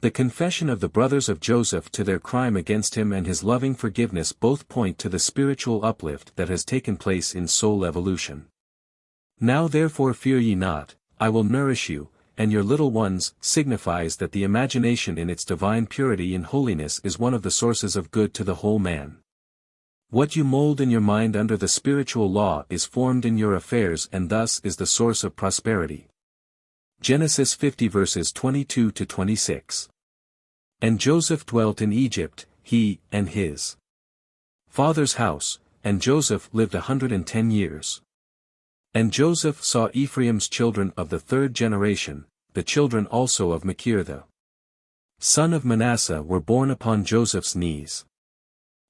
The confession of the brothers of Joseph to their crime against him and his loving forgiveness both point to the spiritual uplift that has taken place in soul evolution. Now therefore fear ye not, I will nourish you, and your little ones, signifies that the imagination in its divine purity and holiness is one of the sources of good to the whole man. What you mold in your mind under the spiritual law is formed in your affairs and thus is the source of prosperity. Genesis 50 verses 22 to 26. And Joseph dwelt in Egypt, he, and his father's house, and Joseph lived 110 years. And Joseph saw Ephraim's children of the third generation, the children also of Machir the son of Manasseh were born upon Joseph's knees.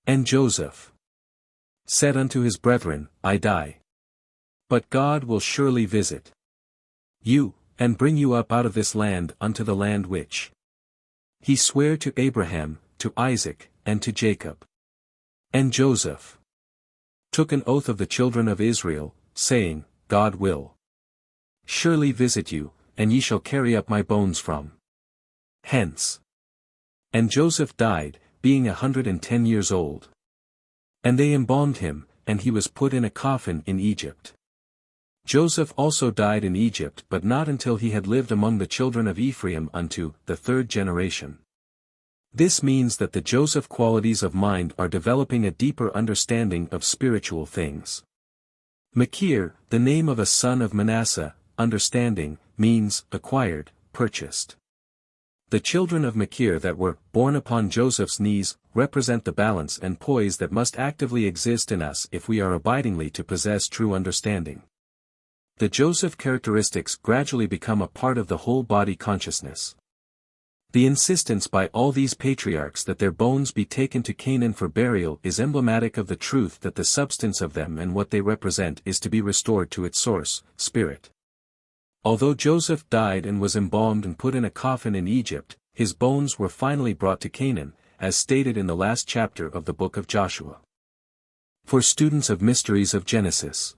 And Joseph said unto his brethren, I die. But God will surely visit you, and bring you up out of this land unto the land which he sware to Abraham, to Isaac, and to Jacob. And Joseph took an oath of the children of Israel, saying, God will surely visit you, and ye shall carry up my bones from hence. And Joseph died, being 110 years old. And they embalmed him, and he was put in a coffin in Egypt. Joseph also died in Egypt, but not until he had lived among the children of Ephraim unto the third generation. This means that the Joseph qualities of mind are developing a deeper understanding of spiritual things. Machir, the name of a son of Manasseh, understanding, means acquired, purchased. The children of Machir that were born upon Joseph's knees represent the balance and poise that must actively exist in us if we are abidingly to possess true understanding. The Joseph characteristics gradually become a part of the whole body consciousness. The insistence by all these patriarchs that their bones be taken to Canaan for burial is emblematic of the truth that the substance of them and what they represent is to be restored to its source, spirit. Although Joseph died and was embalmed and put in a coffin in Egypt, his bones were finally brought to Canaan, as stated in the last chapter of the book of Joshua. For students of mysteries of Genesis.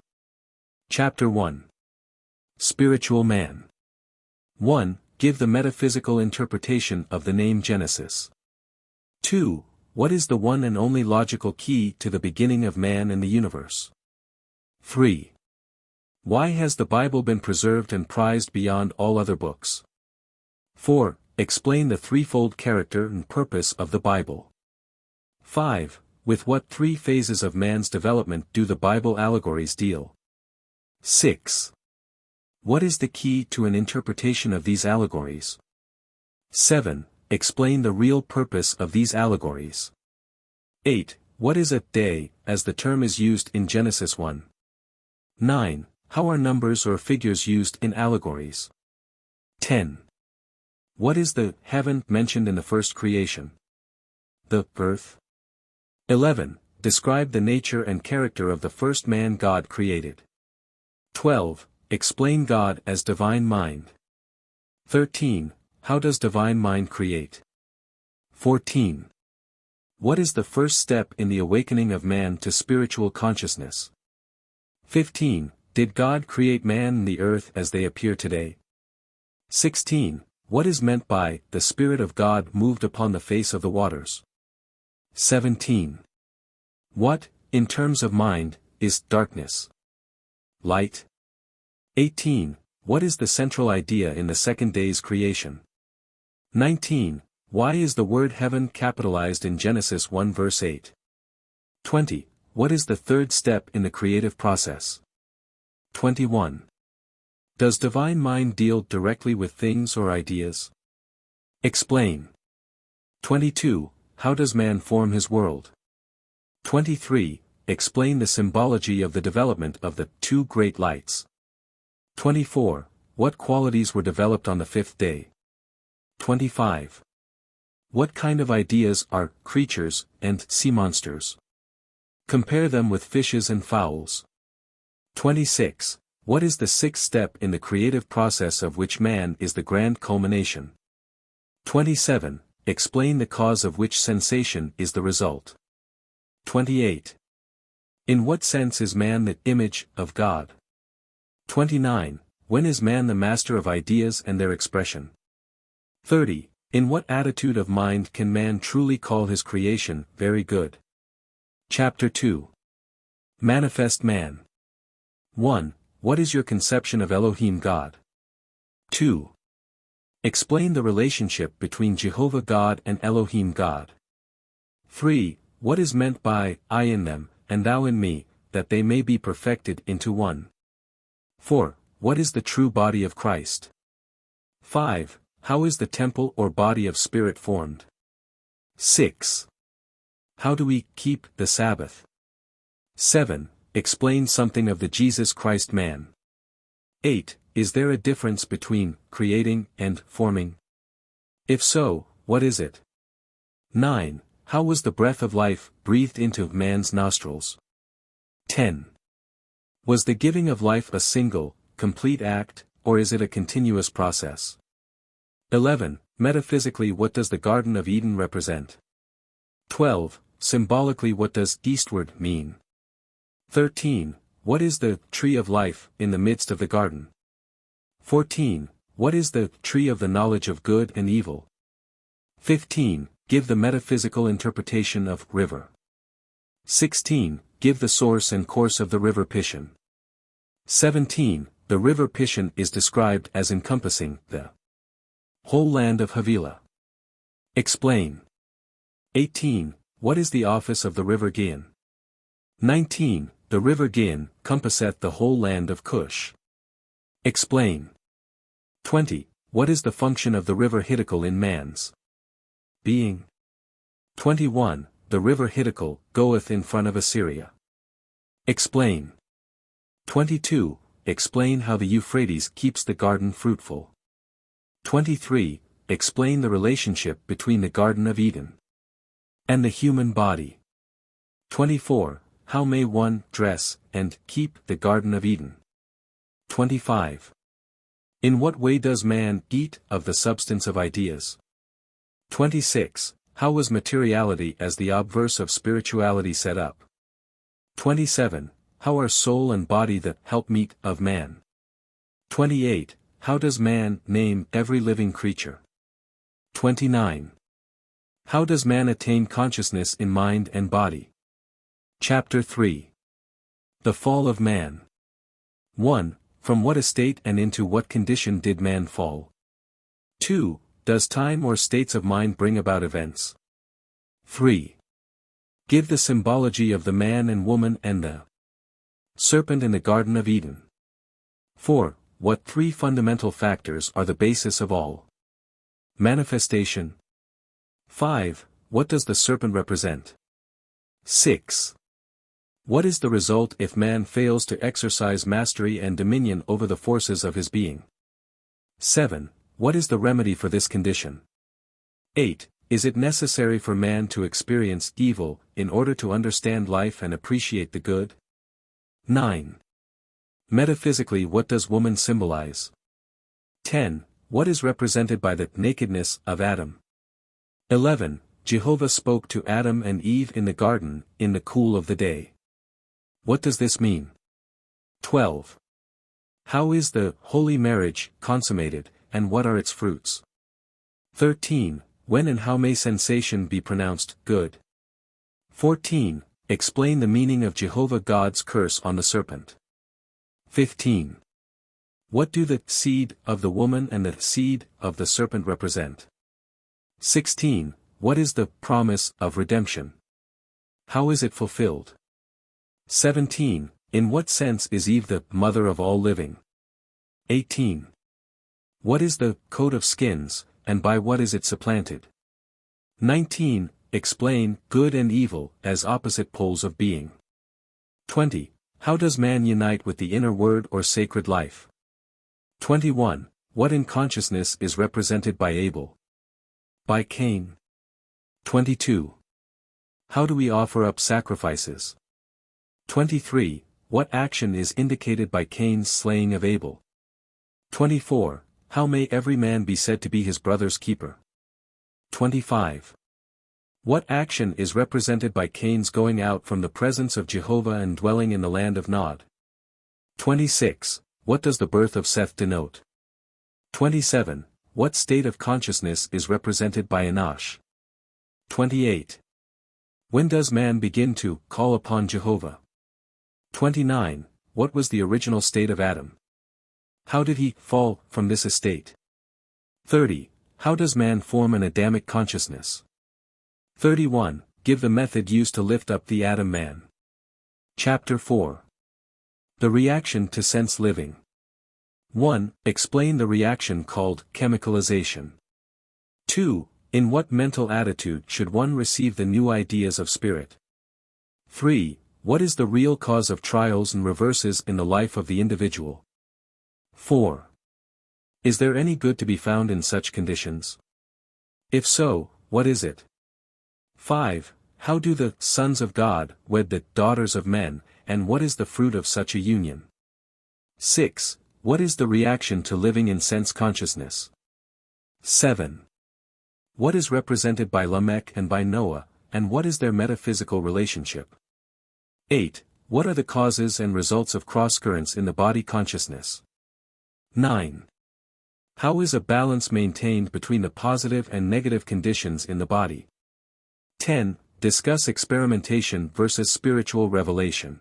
Chapter 1. Spiritual Man. 1. Give the metaphysical interpretation of the name Genesis. 2. What is the one and only logical key to the beginning of man and the universe? 3. Why has the Bible been preserved and prized beyond all other books? 4. Explain the threefold character and purpose of the Bible. 5. With what three phases of man's development do the Bible allegories deal? 6. What is the key to an interpretation of these allegories? 7. Explain the real purpose of these allegories. 8. What is a day, as the term is used in Genesis 1? 9. How are numbers or figures used in allegories? 10. What is the heaven mentioned in the first creation? The earth. 11. Describe the nature and character of the first man God created. 12. Explain God as divine mind. 13. How does divine mind create? 14. What is the first step in the awakening of man to spiritual consciousness? 15. Did God create man and the earth as they appear today? 16. What is meant by the Spirit of God moved upon the face of the waters? 17. What, in terms of mind, is darkness? Light? 18. What is the central idea in the second day's creation? 19. Why is the word heaven capitalized in Genesis 1 verse 8? 20. What is the third step in the creative process? 21. Does divine mind deal directly with things or ideas? Explain. 22. How does man form his world? 23. Explain the symbology of the development of the two great lights. 24. What qualities were developed on the fifth day? 25. What kind of ideas are creatures and sea monsters? Compare them with fishes and fowls. 26. What is the sixth step in the creative process of which man is the grand culmination? 27. Explain the cause of which sensation is the result. 28. In what sense is man the image of God? 29. When is man the master of ideas and their expression? 30. In what attitude of mind can man truly call his creation very good? Chapter 2. Manifest Man. 1. What is your conception of Elohim God? 2. Explain the relationship between Jehovah God and Elohim God. 3. What is meant by I in them, and thou in me, that they may be perfected into one? 4. What is the true body of Christ? 5. How is the temple or body of spirit formed? 6. How do we keep the Sabbath? 7. Explain something of the Jesus Christ man. 8. Is there a difference between creating and forming? If so, what is it? 9. How was the breath of life breathed into man's nostrils? 10. Was the giving of life a single, complete act, or is it a continuous process? 11. Metaphysically, what does the Garden of Eden represent? 12. Symbolically, what does eastward mean? 13. What is the tree of life in the midst of the garden? 14. What is the tree of the knowledge of good and evil? 15. Give the metaphysical interpretation of river. 16. Give the source and course of the river Pishon. 17. The river Pishon is described as encompassing the whole land of Havilah. Explain. 18. What is the office of the river Gihon? 19. The river Gihon compasseth the whole land of Cush. Explain. 20. What is the function of the river Hiddekel in man's being? 21. The river Hiddekel goeth in front of Assyria. Explain. 22. Explain how the Euphrates keeps the garden fruitful. 23. Explain the relationship between the Garden of Eden and the human body. 24. How may one dress and keep the Garden of Eden? 25. In what way does man eat of the substance of ideas? 26. How was materiality as the obverse of spirituality set up? 27. How are soul and body the helpmeet of man? 28. How does man name every living creature? 29. How does man attain consciousness in mind and body? Chapter 3. The Fall of Man. 1. From what estate and into what condition did man fall? 2. Does time or states of mind bring about events? 3. Give the symbology of the man and woman and the serpent in the Garden of Eden. 4. What three fundamental factors are the basis of all manifestation? 5. What does the serpent represent? 6. What is the result if man fails to exercise mastery and dominion over the forces of his being? 7. What is the remedy for this condition? 8. Is it necessary for man to experience evil in order to understand life and appreciate the good? 9. Metaphysically, what does woman symbolize? 10. What is represented by the nakedness of Adam? 11. Jehovah spoke to Adam and Eve in the garden, in the cool of the day. What does this mean? 12. How is the holy marriage consummated, and what are its fruits? 13. When and how may sensation be pronounced good? 14. Explain the meaning of Jehovah God's curse on the serpent. 15. What do the seed of the woman and the seed of the serpent represent? 16. What is the promise of redemption? How is it fulfilled? 17. In what sense is Eve the mother of all living? 18. What is the coat of skins, and by what is it supplanted? 19. Explain good and evil as opposite poles of being. 20. How does man unite with the inner word or sacred life? 21. What in consciousness is represented by Abel? By Cain? 22. How do we offer up sacrifices? 23. What action is indicated by Cain's slaying of Abel? 24. How may every man be said to be his brother's keeper? 25. What action is represented by Cain's going out from the presence of Jehovah and dwelling in the land of Nod? 26. What does the birth of Seth denote? 27. What state of consciousness is represented by Enosh? 28. When does man begin to call upon Jehovah? 29. What was the original state of Adam? How did he fall from this estate? 30. How does man form an Adamic consciousness? 31. Give the method used to lift up the Adam man. Chapter 4. The reaction to sense living. 1. Explain the reaction called chemicalization. 2. In what mental attitude should one receive the new ideas of spirit? 3. What is the real cause of trials and reverses in the life of the individual? 4. Is there any good to be found in such conditions? If so, what is it? 5. How do the sons of God wed the daughters of men, and what is the fruit of such a union? 6. What is the reaction to living in sense consciousness? 7. What is represented by Lamech and by Noah, and what is their metaphysical relationship? 8. What are the causes and results of cross-currents in the body consciousness? 9. How is a balance maintained between the positive and negative conditions in the body? 10. Discuss experimentation versus spiritual revelation.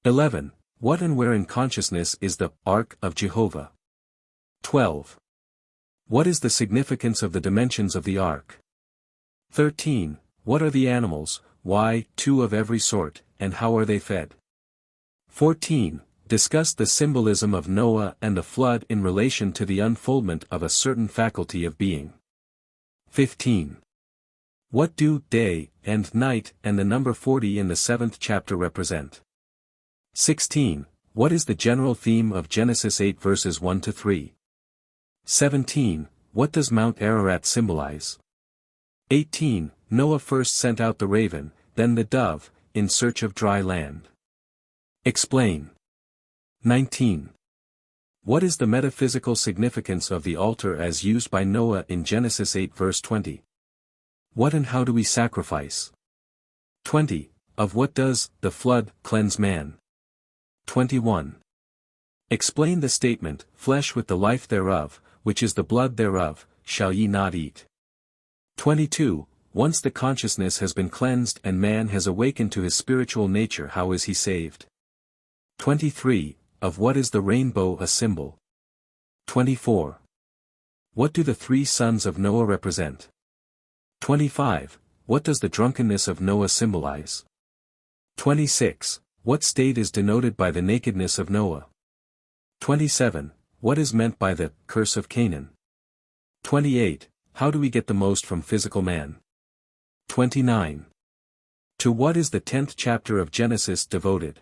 11. What and where in consciousness is the Ark of Jehovah? 12. What is the significance of the dimensions of the Ark? 13. What are the animals, why, 2 of every sort, and how are they fed? 14. Discuss the symbolism of Noah and the flood in relation to the unfoldment of a certain faculty of being. 15. What do day and night and the number 40 in the 7th chapter represent? 16. What is the general theme of Genesis 8 verses 1 to 3? 17. What does Mount Ararat symbolize? 18. Noah first sent out the raven, then the dove, in search of dry land. Explain. 19. What is the metaphysical significance of the altar as used by Noah in Genesis 8 verse 20? What and how do we sacrifice? 20. Of what does the flood cleanse man? 21. Explain the statement, flesh with the life thereof, which is the blood thereof, shall ye not eat. 22. Once the consciousness has been cleansed and man has awakened to his spiritual nature, how is he saved? 23. Of what is the rainbow a symbol? 24. What do the 3 sons of Noah represent? 25. What does the drunkenness of Noah symbolize? 26. What state is denoted by the nakedness of Noah? 27. What is meant by the curse of Canaan? 28. How do we get the most from physical man? 29. To what is the 10th chapter of Genesis devoted?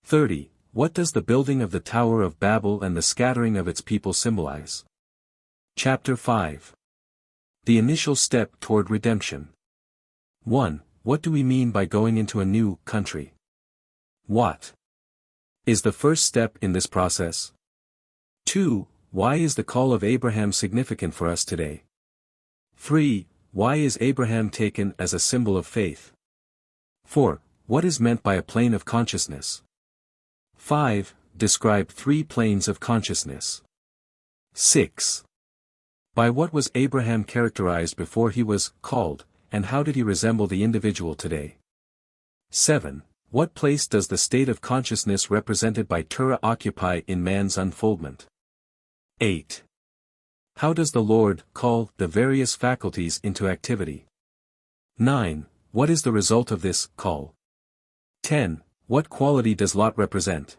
30. What does the building of the Tower of Babel and the scattering of its people symbolize? Chapter 5. The initial step toward redemption. 1. What do we mean by going into a new country? What is the first step in this process? 2. Why is the call of Abraham significant for us today? 3. Why is Abraham taken as a symbol of faith? 4. What is meant by a plane of consciousness? 5. Describe 3 planes of consciousness. 6. By what was Abraham characterized before he was called, and how did he resemble the individual today? 7. What place does the state of consciousness represented by Torah occupy in man's unfoldment? 8. How does the Lord call the various faculties into activity? 9. What is the result of this call? 10. What quality does Lot represent?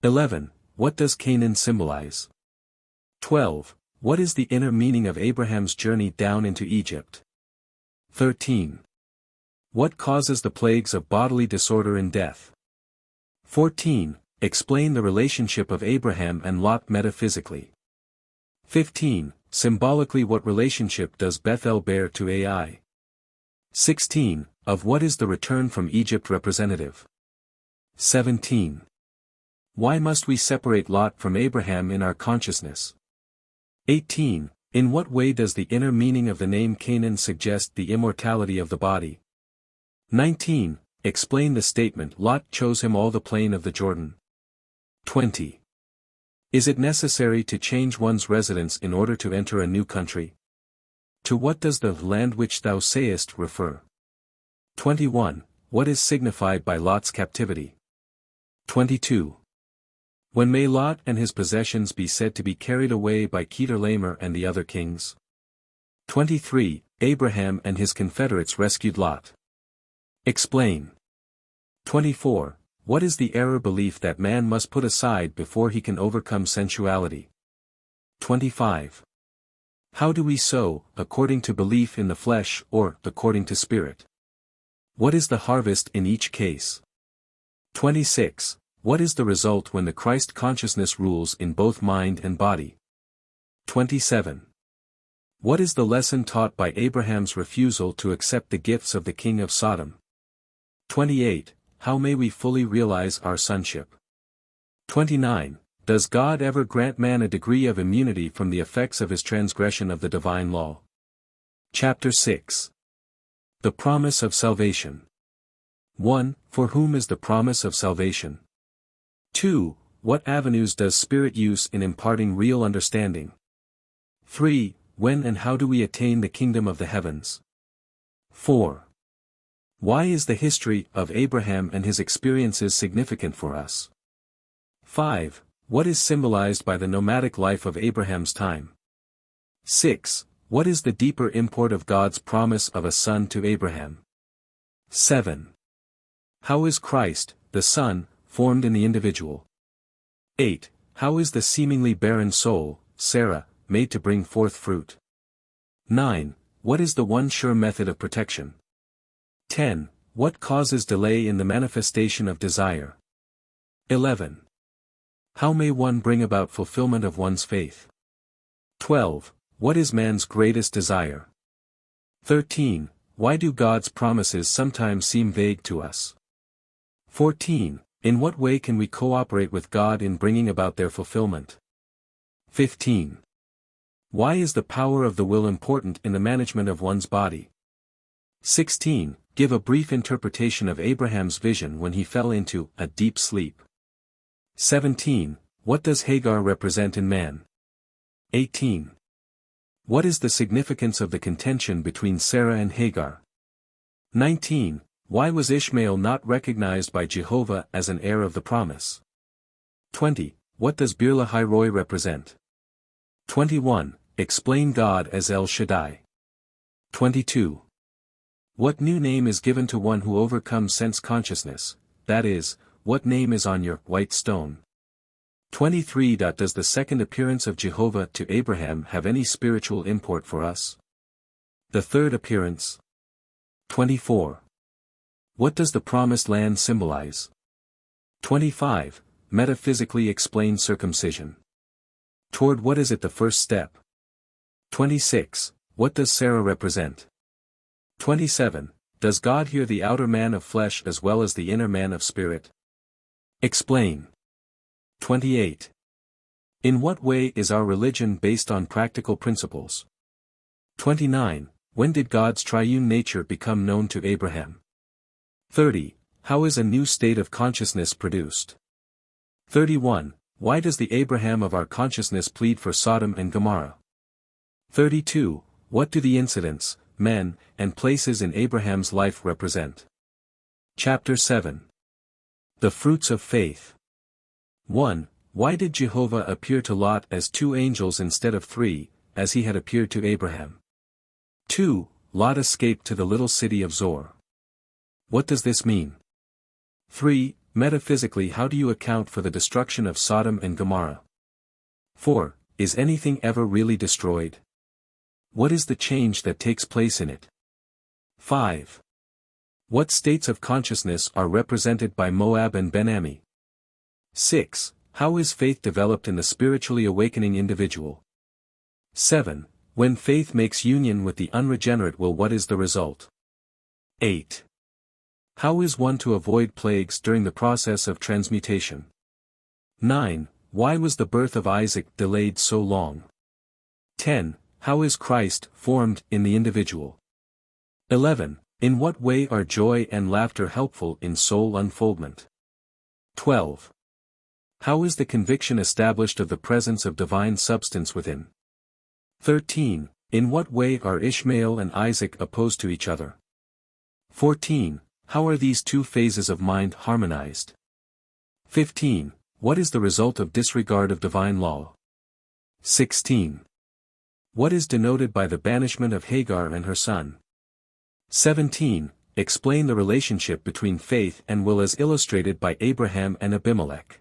11. What does Canaan symbolize? 12. What is the inner meaning of Abraham's journey down into Egypt? 13. What causes the plagues of bodily disorder and death? 14. Explain the relationship of Abraham and Lot metaphysically. 15. Symbolically, what relationship does Bethel bear to Ai? 16. Of what is the return from Egypt representative? 17. Why must we separate Lot from Abraham in our consciousness? 18. In what way does the inner meaning of the name Canaan suggest the immortality of the body? 19. Explain the statement Lot chose him all the plain of the Jordan. 20. Is it necessary to change one's residence in order to enter a new country? To what does the land which thou sayest refer? 21. What is signified by Lot's captivity? 22. When may Lot and his possessions be said to be carried away by Kedorlaomer and the other kings? 23. Abraham and his confederates rescued Lot. Explain. 24. What is the error belief that man must put aside before he can overcome sensuality? 25. How do we sow, according to belief in the flesh or according to spirit? What is the harvest in each case? 26. What is the result when the Christ consciousness rules in both mind and body? 27. What is the lesson taught by Abraham's refusal to accept the gifts of the king of Sodom? 28. How may we fully realize our sonship? 29. Does God ever grant man a degree of immunity from the effects of his transgression of the divine law? Chapter 6. The promise of salvation. 1. For whom is the promise of salvation? 2. What avenues does Spirit use in imparting real understanding? 3. When and how do we attain the kingdom of the heavens? 4. Why is the history of Abraham and his experiences significant for us? 5. What is symbolized by the nomadic life of Abraham's time? 6. What is the deeper import of God's promise of a son to Abraham? 7. How is Christ, the Son, formed in the individual? 8. How is the seemingly barren soul, Sarah, made to bring forth fruit? 9. What is the one sure method of protection? 10. What causes delay in the manifestation of desire? 11. How may one bring about fulfillment of one's faith? 12. What is man's greatest desire? 13. Why do God's promises sometimes seem vague to us? 14. In what way can we cooperate with God in bringing about their fulfillment? 15. Why is the power of the will important in the management of one's body? 16. Give a brief interpretation of Abraham's vision when he fell into a deep sleep. 17. What does Hagar represent in man? 18. What is the significance of the contention between Sarah and Hagar? 19. Why was Ishmael not recognized by Jehovah as an heir of the promise? 20. What does Bir Lahai-Roi represent? 21. Explain God as El Shaddai. 22. What new name is given to one who overcomes sense consciousness, that is, what name is on your white stone? 23. Does the second appearance of Jehovah to Abraham have any spiritual import for us? The third appearance. 24. What does the promised land symbolize? 25. Metaphysically explain circumcision. Toward what is it the first step? 26. What does Sarah represent? 27. Does God hear the outer man of flesh as well as the inner man of spirit? Explain. 28. In what way is our religion based on practical principles? 29. When did God's triune nature become known to Abraham? 30. How is a new state of consciousness produced? 31. Why does the Abraham of our consciousness plead for Sodom and Gomorrah? 32. What do the incidents, men, and places in Abraham's life represent? Chapter 7. The fruits of faith. 1. Why did Jehovah appear to Lot as 2 angels instead of 3, as he had appeared to Abraham? 2. Lot escaped to the little city of Zor. What does this mean? 3. Metaphysically, how do you account for the destruction of Sodom and Gomorrah? 4. Is anything ever really destroyed? What is the change that takes place in it? 5. What states of consciousness are represented by Moab and Ben-Ami? 6. How is faith developed in the spiritually awakening individual? 7. When faith makes union with the unregenerate will, what is the result? 8. How is one to avoid plagues during the process of transmutation? 9. Why was the birth of Isaac delayed so long? 10. How is Christ formed in the individual? 11. In what way are joy and laughter helpful in soul unfoldment? 12. How is the conviction established of the presence of divine substance within? 13. In what way are Ishmael and Isaac opposed to each other? 14. How are these 2 phases of mind harmonized? 15. What is the result of disregard of divine law? 16. What is denoted by the banishment of Hagar and her son? 17. Explain the relationship between faith and will as illustrated by Abraham and Abimelech.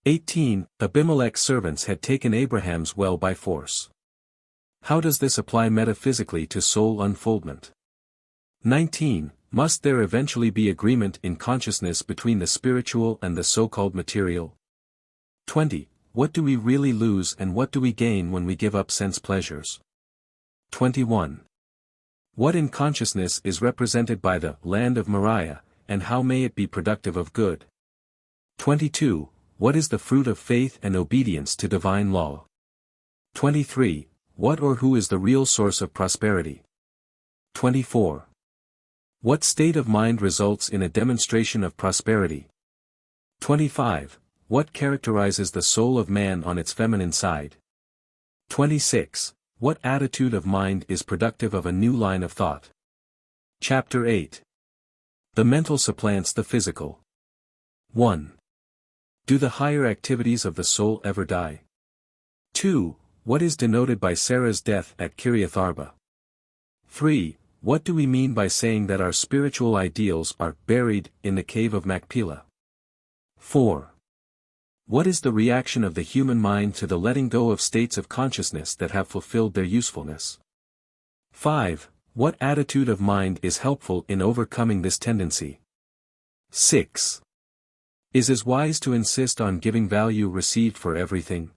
18. Abimelech's servants had taken Abraham's well by force. How does this apply metaphysically to soul unfoldment? 19. Must there eventually be agreement in consciousness between the spiritual and the so-called material? 20. What do we really lose and what do we gain when we give up sense pleasures? 21. What in consciousness is represented by the land of Moriah, and how may it be productive of good? 22. What is the fruit of faith and obedience to divine law? 23. What or who is the real source of prosperity? 24. What state of mind results in a demonstration of prosperity? 25. What characterizes the soul of man on its feminine side? 26. What attitude of mind is productive of a new line of thought? Chapter 8. The mental supplants the physical. 1. Do the higher activities of the soul ever die? 2. What is denoted by Sarah's death at Kiriath Arba? 3. What do we mean by saying that our spiritual ideals are buried in the cave of Machpelah? 4. What is the reaction of the human mind to the letting go of states of consciousness that have fulfilled their usefulness? 5. What attitude of mind is helpful in overcoming this tendency? 6. Is it wise to insist on giving value received for everything?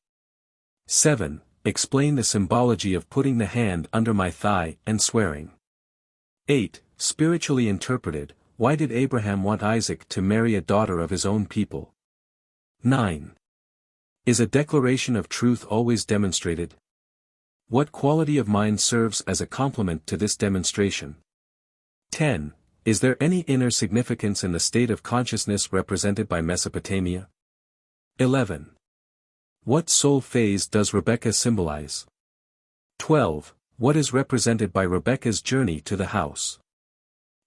7. Explain the symbology of putting the hand under my thigh and swearing. 8. Spiritually interpreted, why did Abraham want Isaac to marry a daughter of his own people? 9. Is a declaration of truth always demonstrated? What quality of mind serves as a complement to this demonstration? 10. Is there any inner significance in the state of consciousness represented by Mesopotamia? 11. What soul phase does Rebekah symbolize? 12. What is represented by Rebekah's journey to the house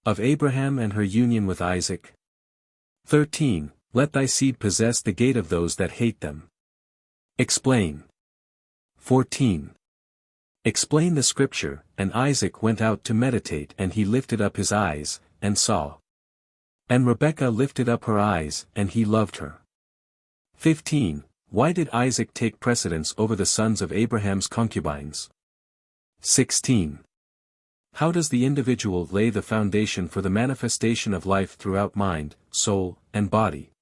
of Abraham and her union with Isaac? 13. Let thy seed possess the gate of those that hate them. Explain. 14. Explain the scripture, and Isaac went out to meditate and he lifted up his eyes, and saw. And Rebekah lifted up her eyes, and he loved her. 15. Why did Isaac take precedence over the sons of Abraham's concubines? 16. How does the individual lay the foundation for the manifestation of life throughout mind, soul, and body?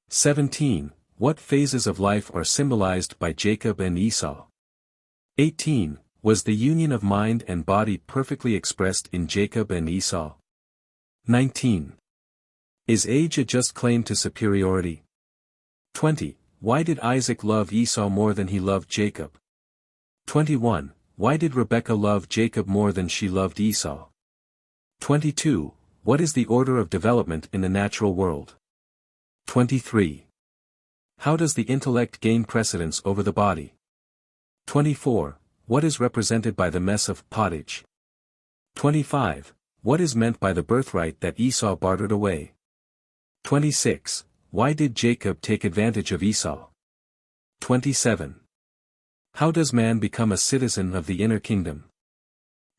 17. What phases of life are symbolized by Jacob and Esau? 18. Was the union of mind and body perfectly expressed in Jacob and Esau? 19. Is age a just claim to superiority? 20. Why did Isaac love Esau more than he loved Jacob? 21. Why did Rebekah love Jacob more than she loved Esau? 22. What is the order of development in the natural world? 23. How does the intellect gain precedence over the body? 24. What is represented by the mess of pottage? 25. What is meant by the birthright that Esau bartered away? 26. Why did Jacob take advantage of Esau? 27. How does man become a citizen of the inner kingdom?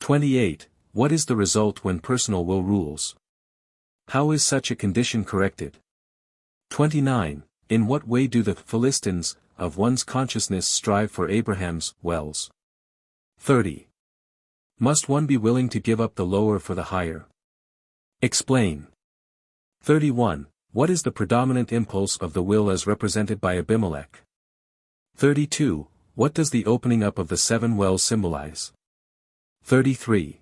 28. What is the result when personal will rules? How is such a condition corrected? 29. In what way do the Philistines of one's consciousness strive for Abraham's wells? 30. Must one be willing to give up the lower for the higher? Explain. 31. What is the predominant impulse of the will as represented by Abimelech? 32. What does the opening up of the 7 wells symbolize? 33.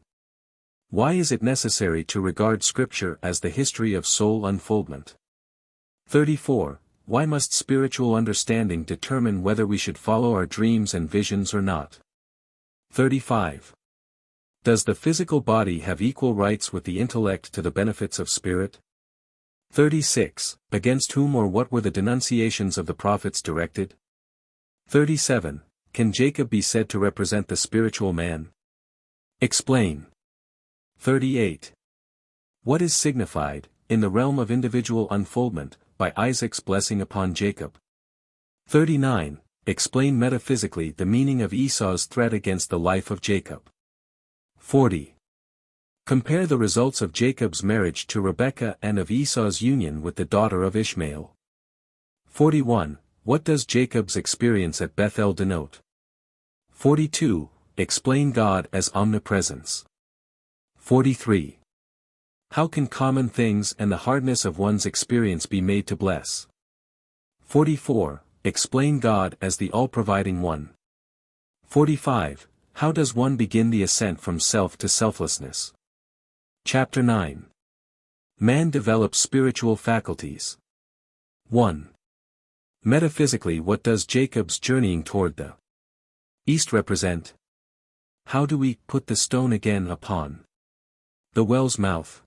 Why is it necessary to regard Scripture as the history of soul unfoldment? 34. Why must spiritual understanding determine whether we should follow our dreams and visions or not? 35. Does the physical body have equal rights with the intellect to the benefits of spirit? 36. Against whom or what were the denunciations of the prophets directed? 37. Can Jacob be said to represent the spiritual man? Explain. 38. What is signified, in the realm of individual unfoldment, by Isaac's blessing upon Jacob? 39. Explain metaphysically the meaning of Esau's threat against the life of Jacob. 40. Compare the results of Jacob's marriage to Rebekah and of Esau's union with the daughter of Ishmael. 41. What does Jacob's experience at Bethel denote? 42. Explain God as omnipresence. 43. How can common things and the hardness of one's experience be made to bless? 44. Explain God as the all-providing one. 45. How does one begin the ascent from self to selflessness? Chapter 9. Man develops spiritual faculties. 1. Metaphysically, what does Jacob's journeying toward the east represent? How do we put the stone again upon the well's mouth?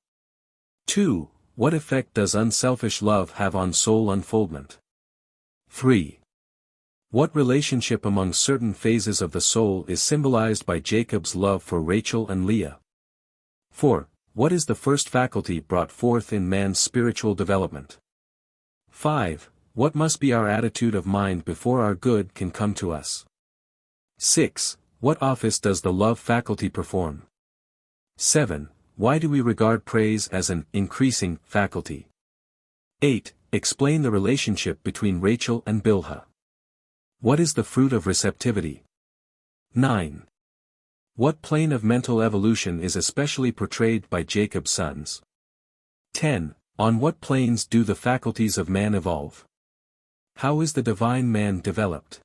2. What effect does unselfish love have on soul unfoldment? 3. What relationship among certain phases of the soul is symbolized by Jacob's love for Rachel and Leah? 4. What is the first faculty brought forth in man's spiritual development? 5. What must be our attitude of mind before our good can come to us? 6. What office does the love faculty perform? 7. Why do we regard praise as an increasing faculty? 8. Explain the relationship between Rachel and Bilhah. What is the fruit of receptivity? 9. What plane of mental evolution is especially portrayed by Jacob's sons? 10. On what planes do the faculties of man evolve? How is the divine man developed?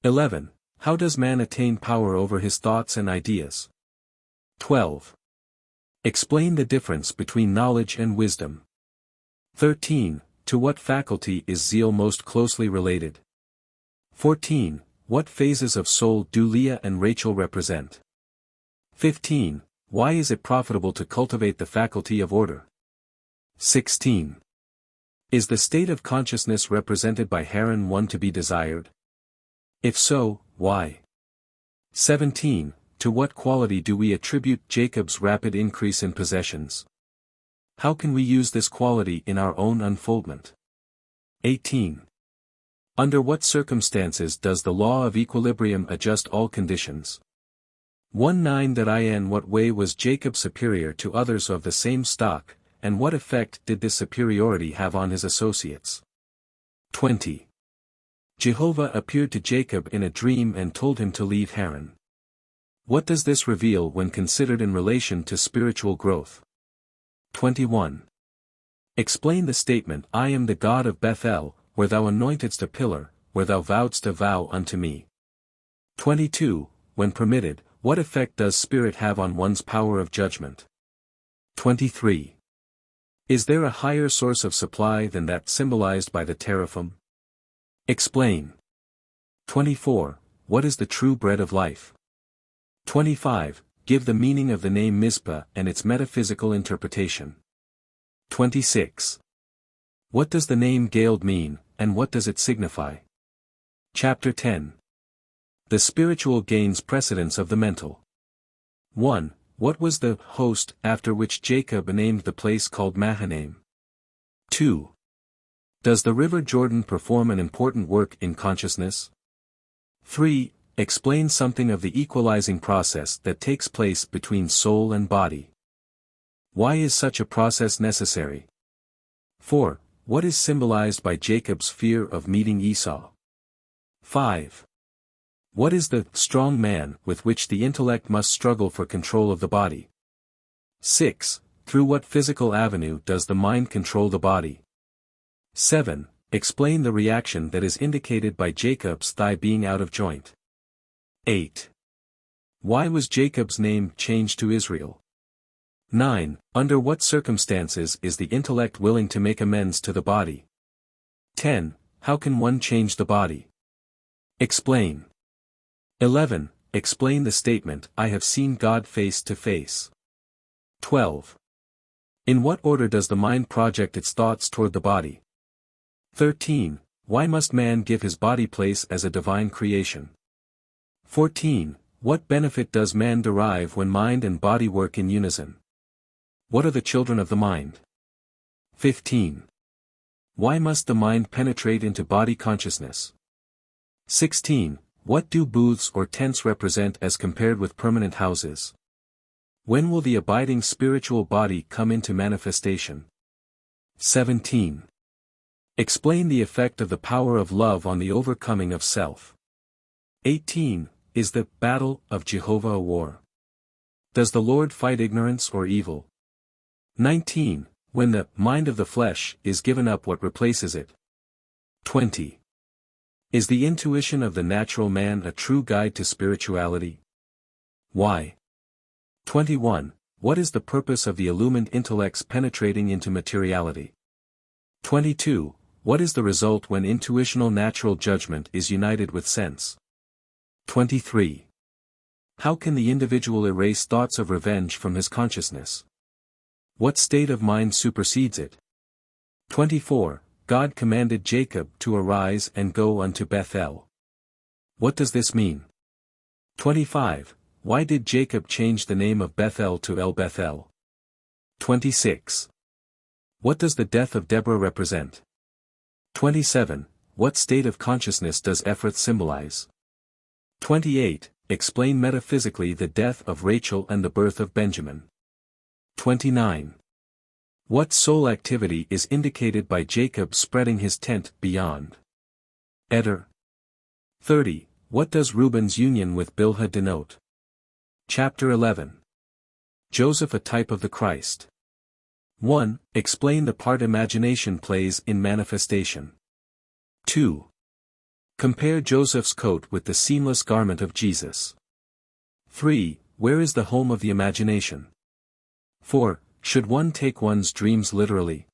11. How does man attain power over his thoughts and ideas? 12. Explain the difference between knowledge and wisdom. 13. To what faculty is zeal most closely related? 14. What phases of soul do Leah and Rachel represent? 15. Why is it profitable to cultivate the faculty of order? 16. Is the state of consciousness represented by Haran one to be desired? If so, why? 17. To what quality do we attribute Jacob's rapid increase in possessions? How can we use this quality in our own unfoldment? 18. Under what circumstances does the law of equilibrium adjust all conditions? 19. In what way was Jacob superior to others of the same stock, and what effect did this superiority have on his associates? 20. Jehovah appeared to Jacob in a dream and told him to leave Haran. What does this reveal when considered in relation to spiritual growth? 21. Explain the statement, I am the God of Bethel, where thou anointedst a pillar, where thou vowedst a vow unto me. 22. When permitted, what effect does spirit have on one's power of judgment? 23. Is there a higher source of supply than that symbolized by the teraphim? Explain. 24. What is the true bread of life? 25. Give the meaning of the name Mizpah and its metaphysical interpretation. 26. What does the name Galeed mean, and what does it signify? Chapter 10. The spiritual gains precedence of the mental. 1. What was the host after which Jacob named the place called Mahanaim? 2. Does the river Jordan perform an important work in consciousness? 3. Explain something of the equalizing process that takes place between soul and body. Why is such a process necessary? 4. What is symbolized by Jacob's fear of meeting Esau? 5. What is the strong man with which the intellect must struggle for control of the body? 6. Through what physical avenue does the mind control the body? 7. Explain the reaction that is indicated by Jacob's thigh being out of joint. 8. Why was Jacob's name changed to Israel? 9. Under what circumstances is the intellect willing to make amends to the body? 10. How can one change the body? Explain. 11. Explain the statement, I have seen God face to face. 12. In what order does the mind project its thoughts toward the body? 13. Why must man give his body place as a divine creation? 14. What benefit does man derive when mind and body work in unison? What are the children of the mind? 15. Why must the mind penetrate into body consciousness? 16. What do booths or tents represent as compared with permanent houses? When will the abiding spiritual body come into manifestation? 17. Explain the effect of the power of love on the overcoming of self. 18. Is the battle of Jehovah a war? Does the Lord fight ignorance or evil? 19. When the mind of the flesh is given up, what replaces it? 20. Is the intuition of the natural man a true guide to spirituality? Why? 21. What is the purpose of the illumined intellects penetrating into materiality? 22. What is the result when intuitional natural judgment is united with sense? 23. How can the individual erase thoughts of revenge from his consciousness? What state of mind supersedes it? 24. God commanded Jacob to arise and go unto Bethel. What does this mean? 25. Why did Jacob change the name of Bethel to El Bethel? 26. What does the death of Deborah represent? 27. What state of consciousness does Ephrath symbolize? 28. Explain metaphysically the death of Rachel and the birth of Benjamin. 29. What soul activity is indicated by Jacob spreading his tent beyond Eder? 30. What does Reuben's union with Bilhah denote? Chapter 11. Joseph, a type of the Christ. 1. Explain the part imagination plays in manifestation. 2. Compare Joseph's coat with the seamless garment of Jesus. 3. Where is the home of the imagination? 4. Should one take one's dreams literally?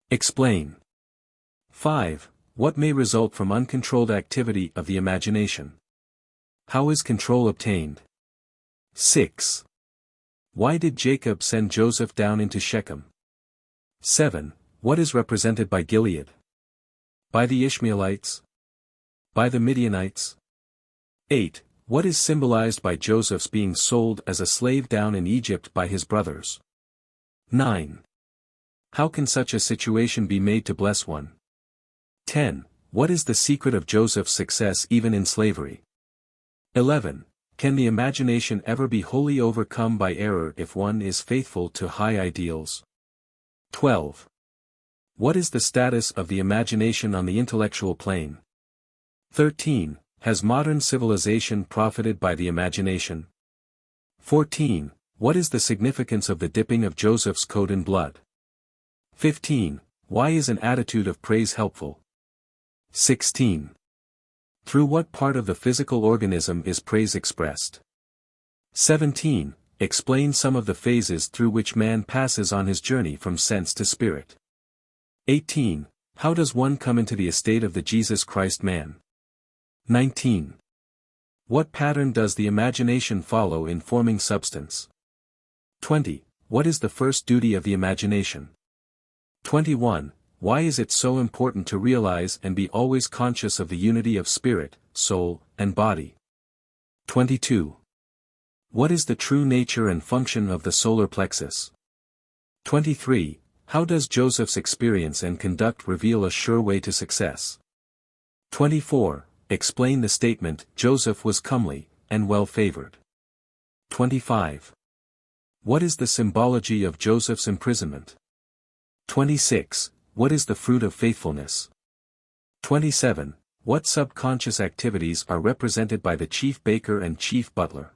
Explain. 5. What may result from uncontrolled activity of the imagination? How is control obtained? 6. Why did Jacob send Joseph down into Shechem? 7. What is represented by Gilead? By the Ishmaelites? By the Midianites? 8. What is symbolized by Joseph's being sold as a slave down in Egypt by his brothers? 9. How can such a situation be made to bless one? 10. What is the secret of Joseph's success even in slavery? 11. Can the imagination ever be wholly overcome by error if one is faithful to high ideals? 12. What is the status of the imagination on the intellectual plane? 13. Has modern civilization profited by the imagination? 14. What is the significance of the dipping of Joseph's coat in blood? 15. Why is an attitude of praise helpful? 16. Through what part of the physical organism is praise expressed? 17. Explain some of the phases through which man passes on his journey from sense to spirit. 18. How does one come into the estate of the Jesus Christ man? 19. What pattern does the imagination follow in forming substance? 20. What is the first duty of the imagination? 21. Why is it so important to realize and be always conscious of the unity of spirit, soul, and body? 22. What is the true nature and function of the solar plexus? 23. How does Joseph's experience and conduct reveal a sure way to success? 24. Explain the statement, Joseph was comely, and well-favored. 25. What is the symbology of Joseph's imprisonment? 26. What is the fruit of faithfulness? 27. What subconscious activities are represented by the chief baker and chief butler?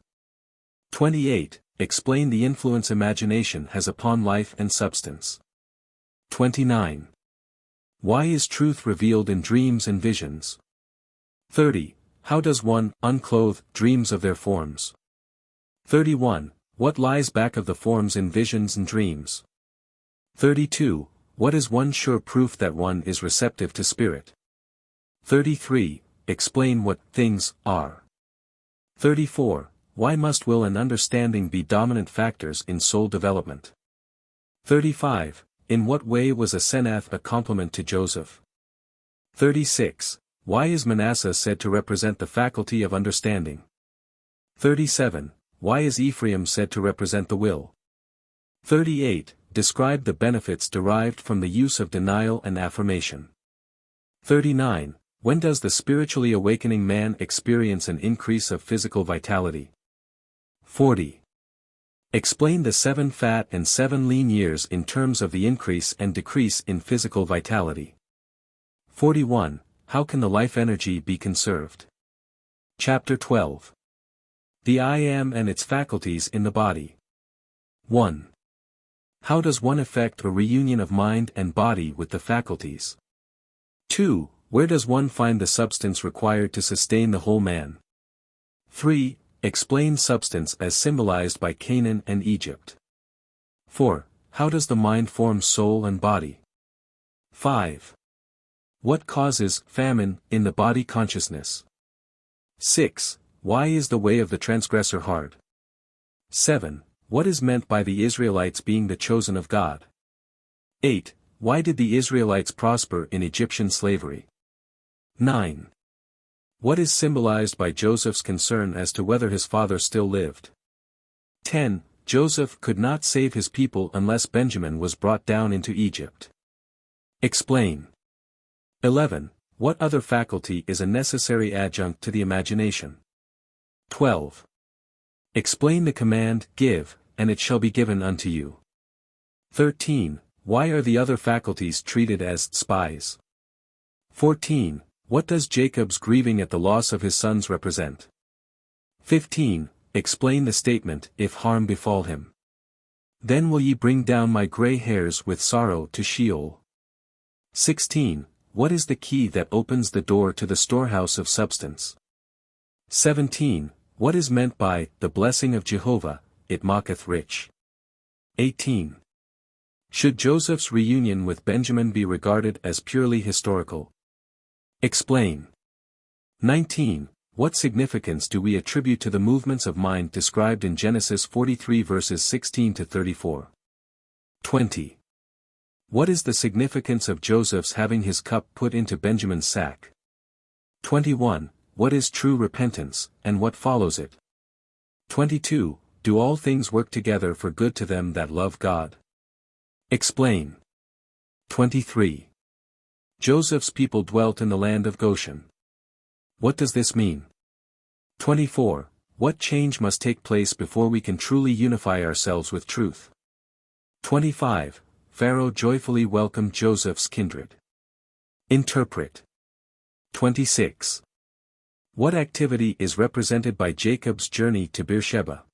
28. Explain the influence imagination has upon life and substance. 29. Why is truth revealed in dreams and visions? 30. How does one, unclothed, dreams of their forms? 31. What lies back of the forms in visions and dreams? 32. What is one sure proof that one is receptive to spirit? 33. Explain what things are. 34. Why must will and understanding be dominant factors in soul development? 35. In what way was Asenath a complement to Joseph? 36. Why is Manasseh said to represent the faculty of understanding? 37. Why is Ephraim said to represent the will? 38. Describe the benefits derived from the use of denial and affirmation. 39. When does the spiritually awakening man experience an increase of physical vitality? 40. Explain the 7 fat and 7 lean years in terms of the increase and decrease in physical vitality. 41. How can the life energy be conserved? Chapter 12. The I Am and its faculties in the body. 1. How does one effect a reunion of mind and body with the faculties? 2. Where does one find the substance required to sustain the whole man? 3. Explain substance as symbolized by Canaan and Egypt. 4. How does the mind form soul and body? 5. What causes famine in the body consciousness? 6. Why is the way of the transgressor hard? 7. What is meant by the Israelites being the chosen of God? 8. Why did the Israelites prosper in Egyptian slavery? 9. What is symbolized by Joseph's concern as to whether his father still lived? 10. Joseph could not save his people unless Benjamin was brought down into Egypt. Explain. 11. What other faculty is a necessary adjunct to the imagination? 12. Explain the command, give, and it shall be given unto you. 13. Why are the other faculties treated as spies? 14. What does Jacob's grieving at the loss of his sons represent? 15. Explain the statement, if harm befall him. Then will ye bring down my gray hairs with sorrow to Sheol. 16. What is the key that opens the door to the storehouse of substance? 17. What is meant by, the blessing of Jehovah, it maketh rich? 18. Should Joseph's reunion with Benjamin be regarded as purely historical? Explain. 19. What significance do we attribute to the movements of mind described in Genesis 43 verses 16 to 34? 20. What is the significance of Joseph's having his cup put into Benjamin's sack? 21. What is true repentance, and what follows it? 22. Do all things work together for good to them that love God? Explain. 23. Joseph's people dwelt in the land of Goshen. What does this mean? 24. What change must take place before we can truly unify ourselves with truth? 25. Pharaoh joyfully welcomed Joseph's kindred. Interpret. 26. What activity is represented by Jacob's journey to Beersheba?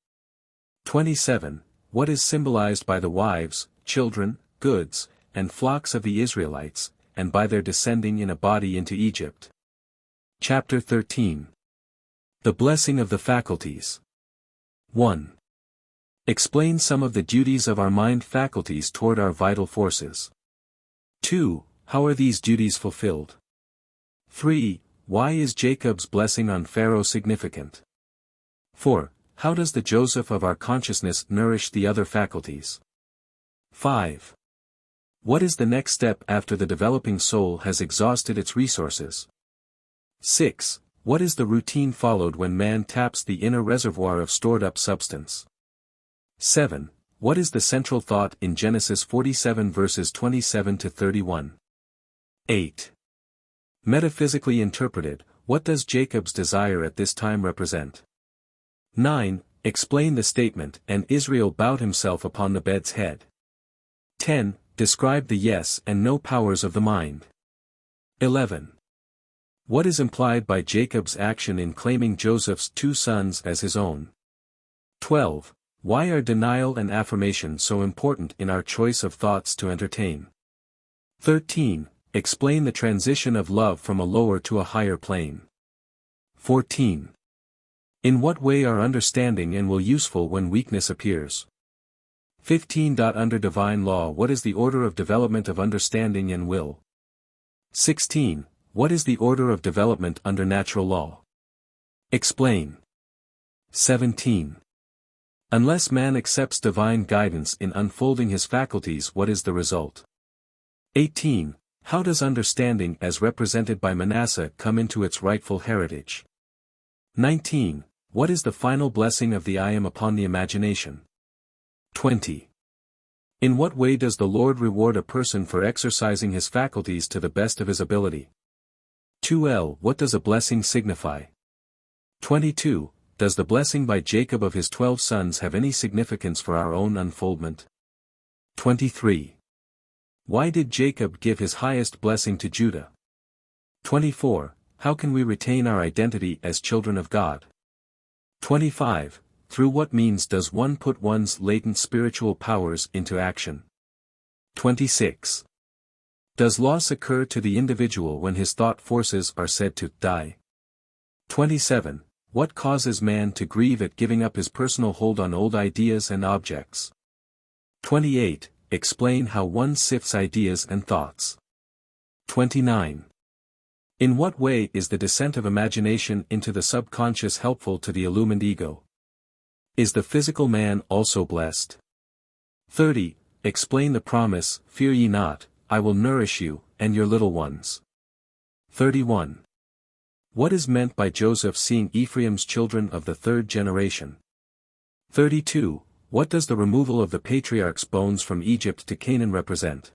27. What is symbolized by the wives, children, goods, and flocks of the Israelites, and by their descending in a body into Egypt? Chapter 13. The blessing of the faculties. 1. Explain some of the duties of our mind faculties toward our vital forces. 2. How are these duties fulfilled? 3. Why is Jacob's blessing on Pharaoh significant? 4. How does the Joseph of our consciousness nourish the other faculties? 5. What is the next step after the developing soul has exhausted its resources? 6. What is the routine followed when man taps the inner reservoir of stored-up substance? 7. What is the central thought in Genesis 47 verses 27 to 31? 8. Metaphysically interpreted, what does Jacob's desire at this time represent? 9. Explain the statement, and Israel bowed himself upon the bed's head. 10. Describe the yes and no powers of the mind. 11. What is implied by Jacob's action in claiming Joseph's 2 sons as his own? 12. Why are denial and affirmation so important in our choice of thoughts to entertain? 13. Explain the transition of love from a lower to a higher plane. 14. In what way are understanding and will useful when weakness appears? 15. Under divine law, what is the order of development of understanding and will? 16. What is the order of development under natural law? Explain. 17. Unless man accepts divine guidance in unfolding his faculties, what is the result? 18. How does understanding as represented by Manasseh come into its rightful heritage? 19. What is the final blessing of the I am upon the imagination? 20. In what way does the Lord reward a person for exercising his faculties to the best of his ability? 2l. What does a blessing signify? 22. Does the blessing by Jacob of his 12 sons have any significance for our own unfoldment? 23. Why did Jacob give his highest blessing to Judah? 24. How can we retain our identity as children of God? 25. Through what means does one put one's latent spiritual powers into action? 26. Does loss occur to the individual when his thought forces are said to die? 27. What causes man to grieve at giving up his personal hold on old ideas and objects? 28. Explain how one sifts ideas and thoughts. 29. In what way is the descent of imagination into the subconscious helpful to the illumined ego? Is the physical man also blessed? 30. Explain the promise, fear ye not, I will nourish you, and your little ones. 31. What is meant by Joseph seeing Ephraim's children of the third generation? 32. What does the removal of the patriarch's bones from Egypt to Canaan represent?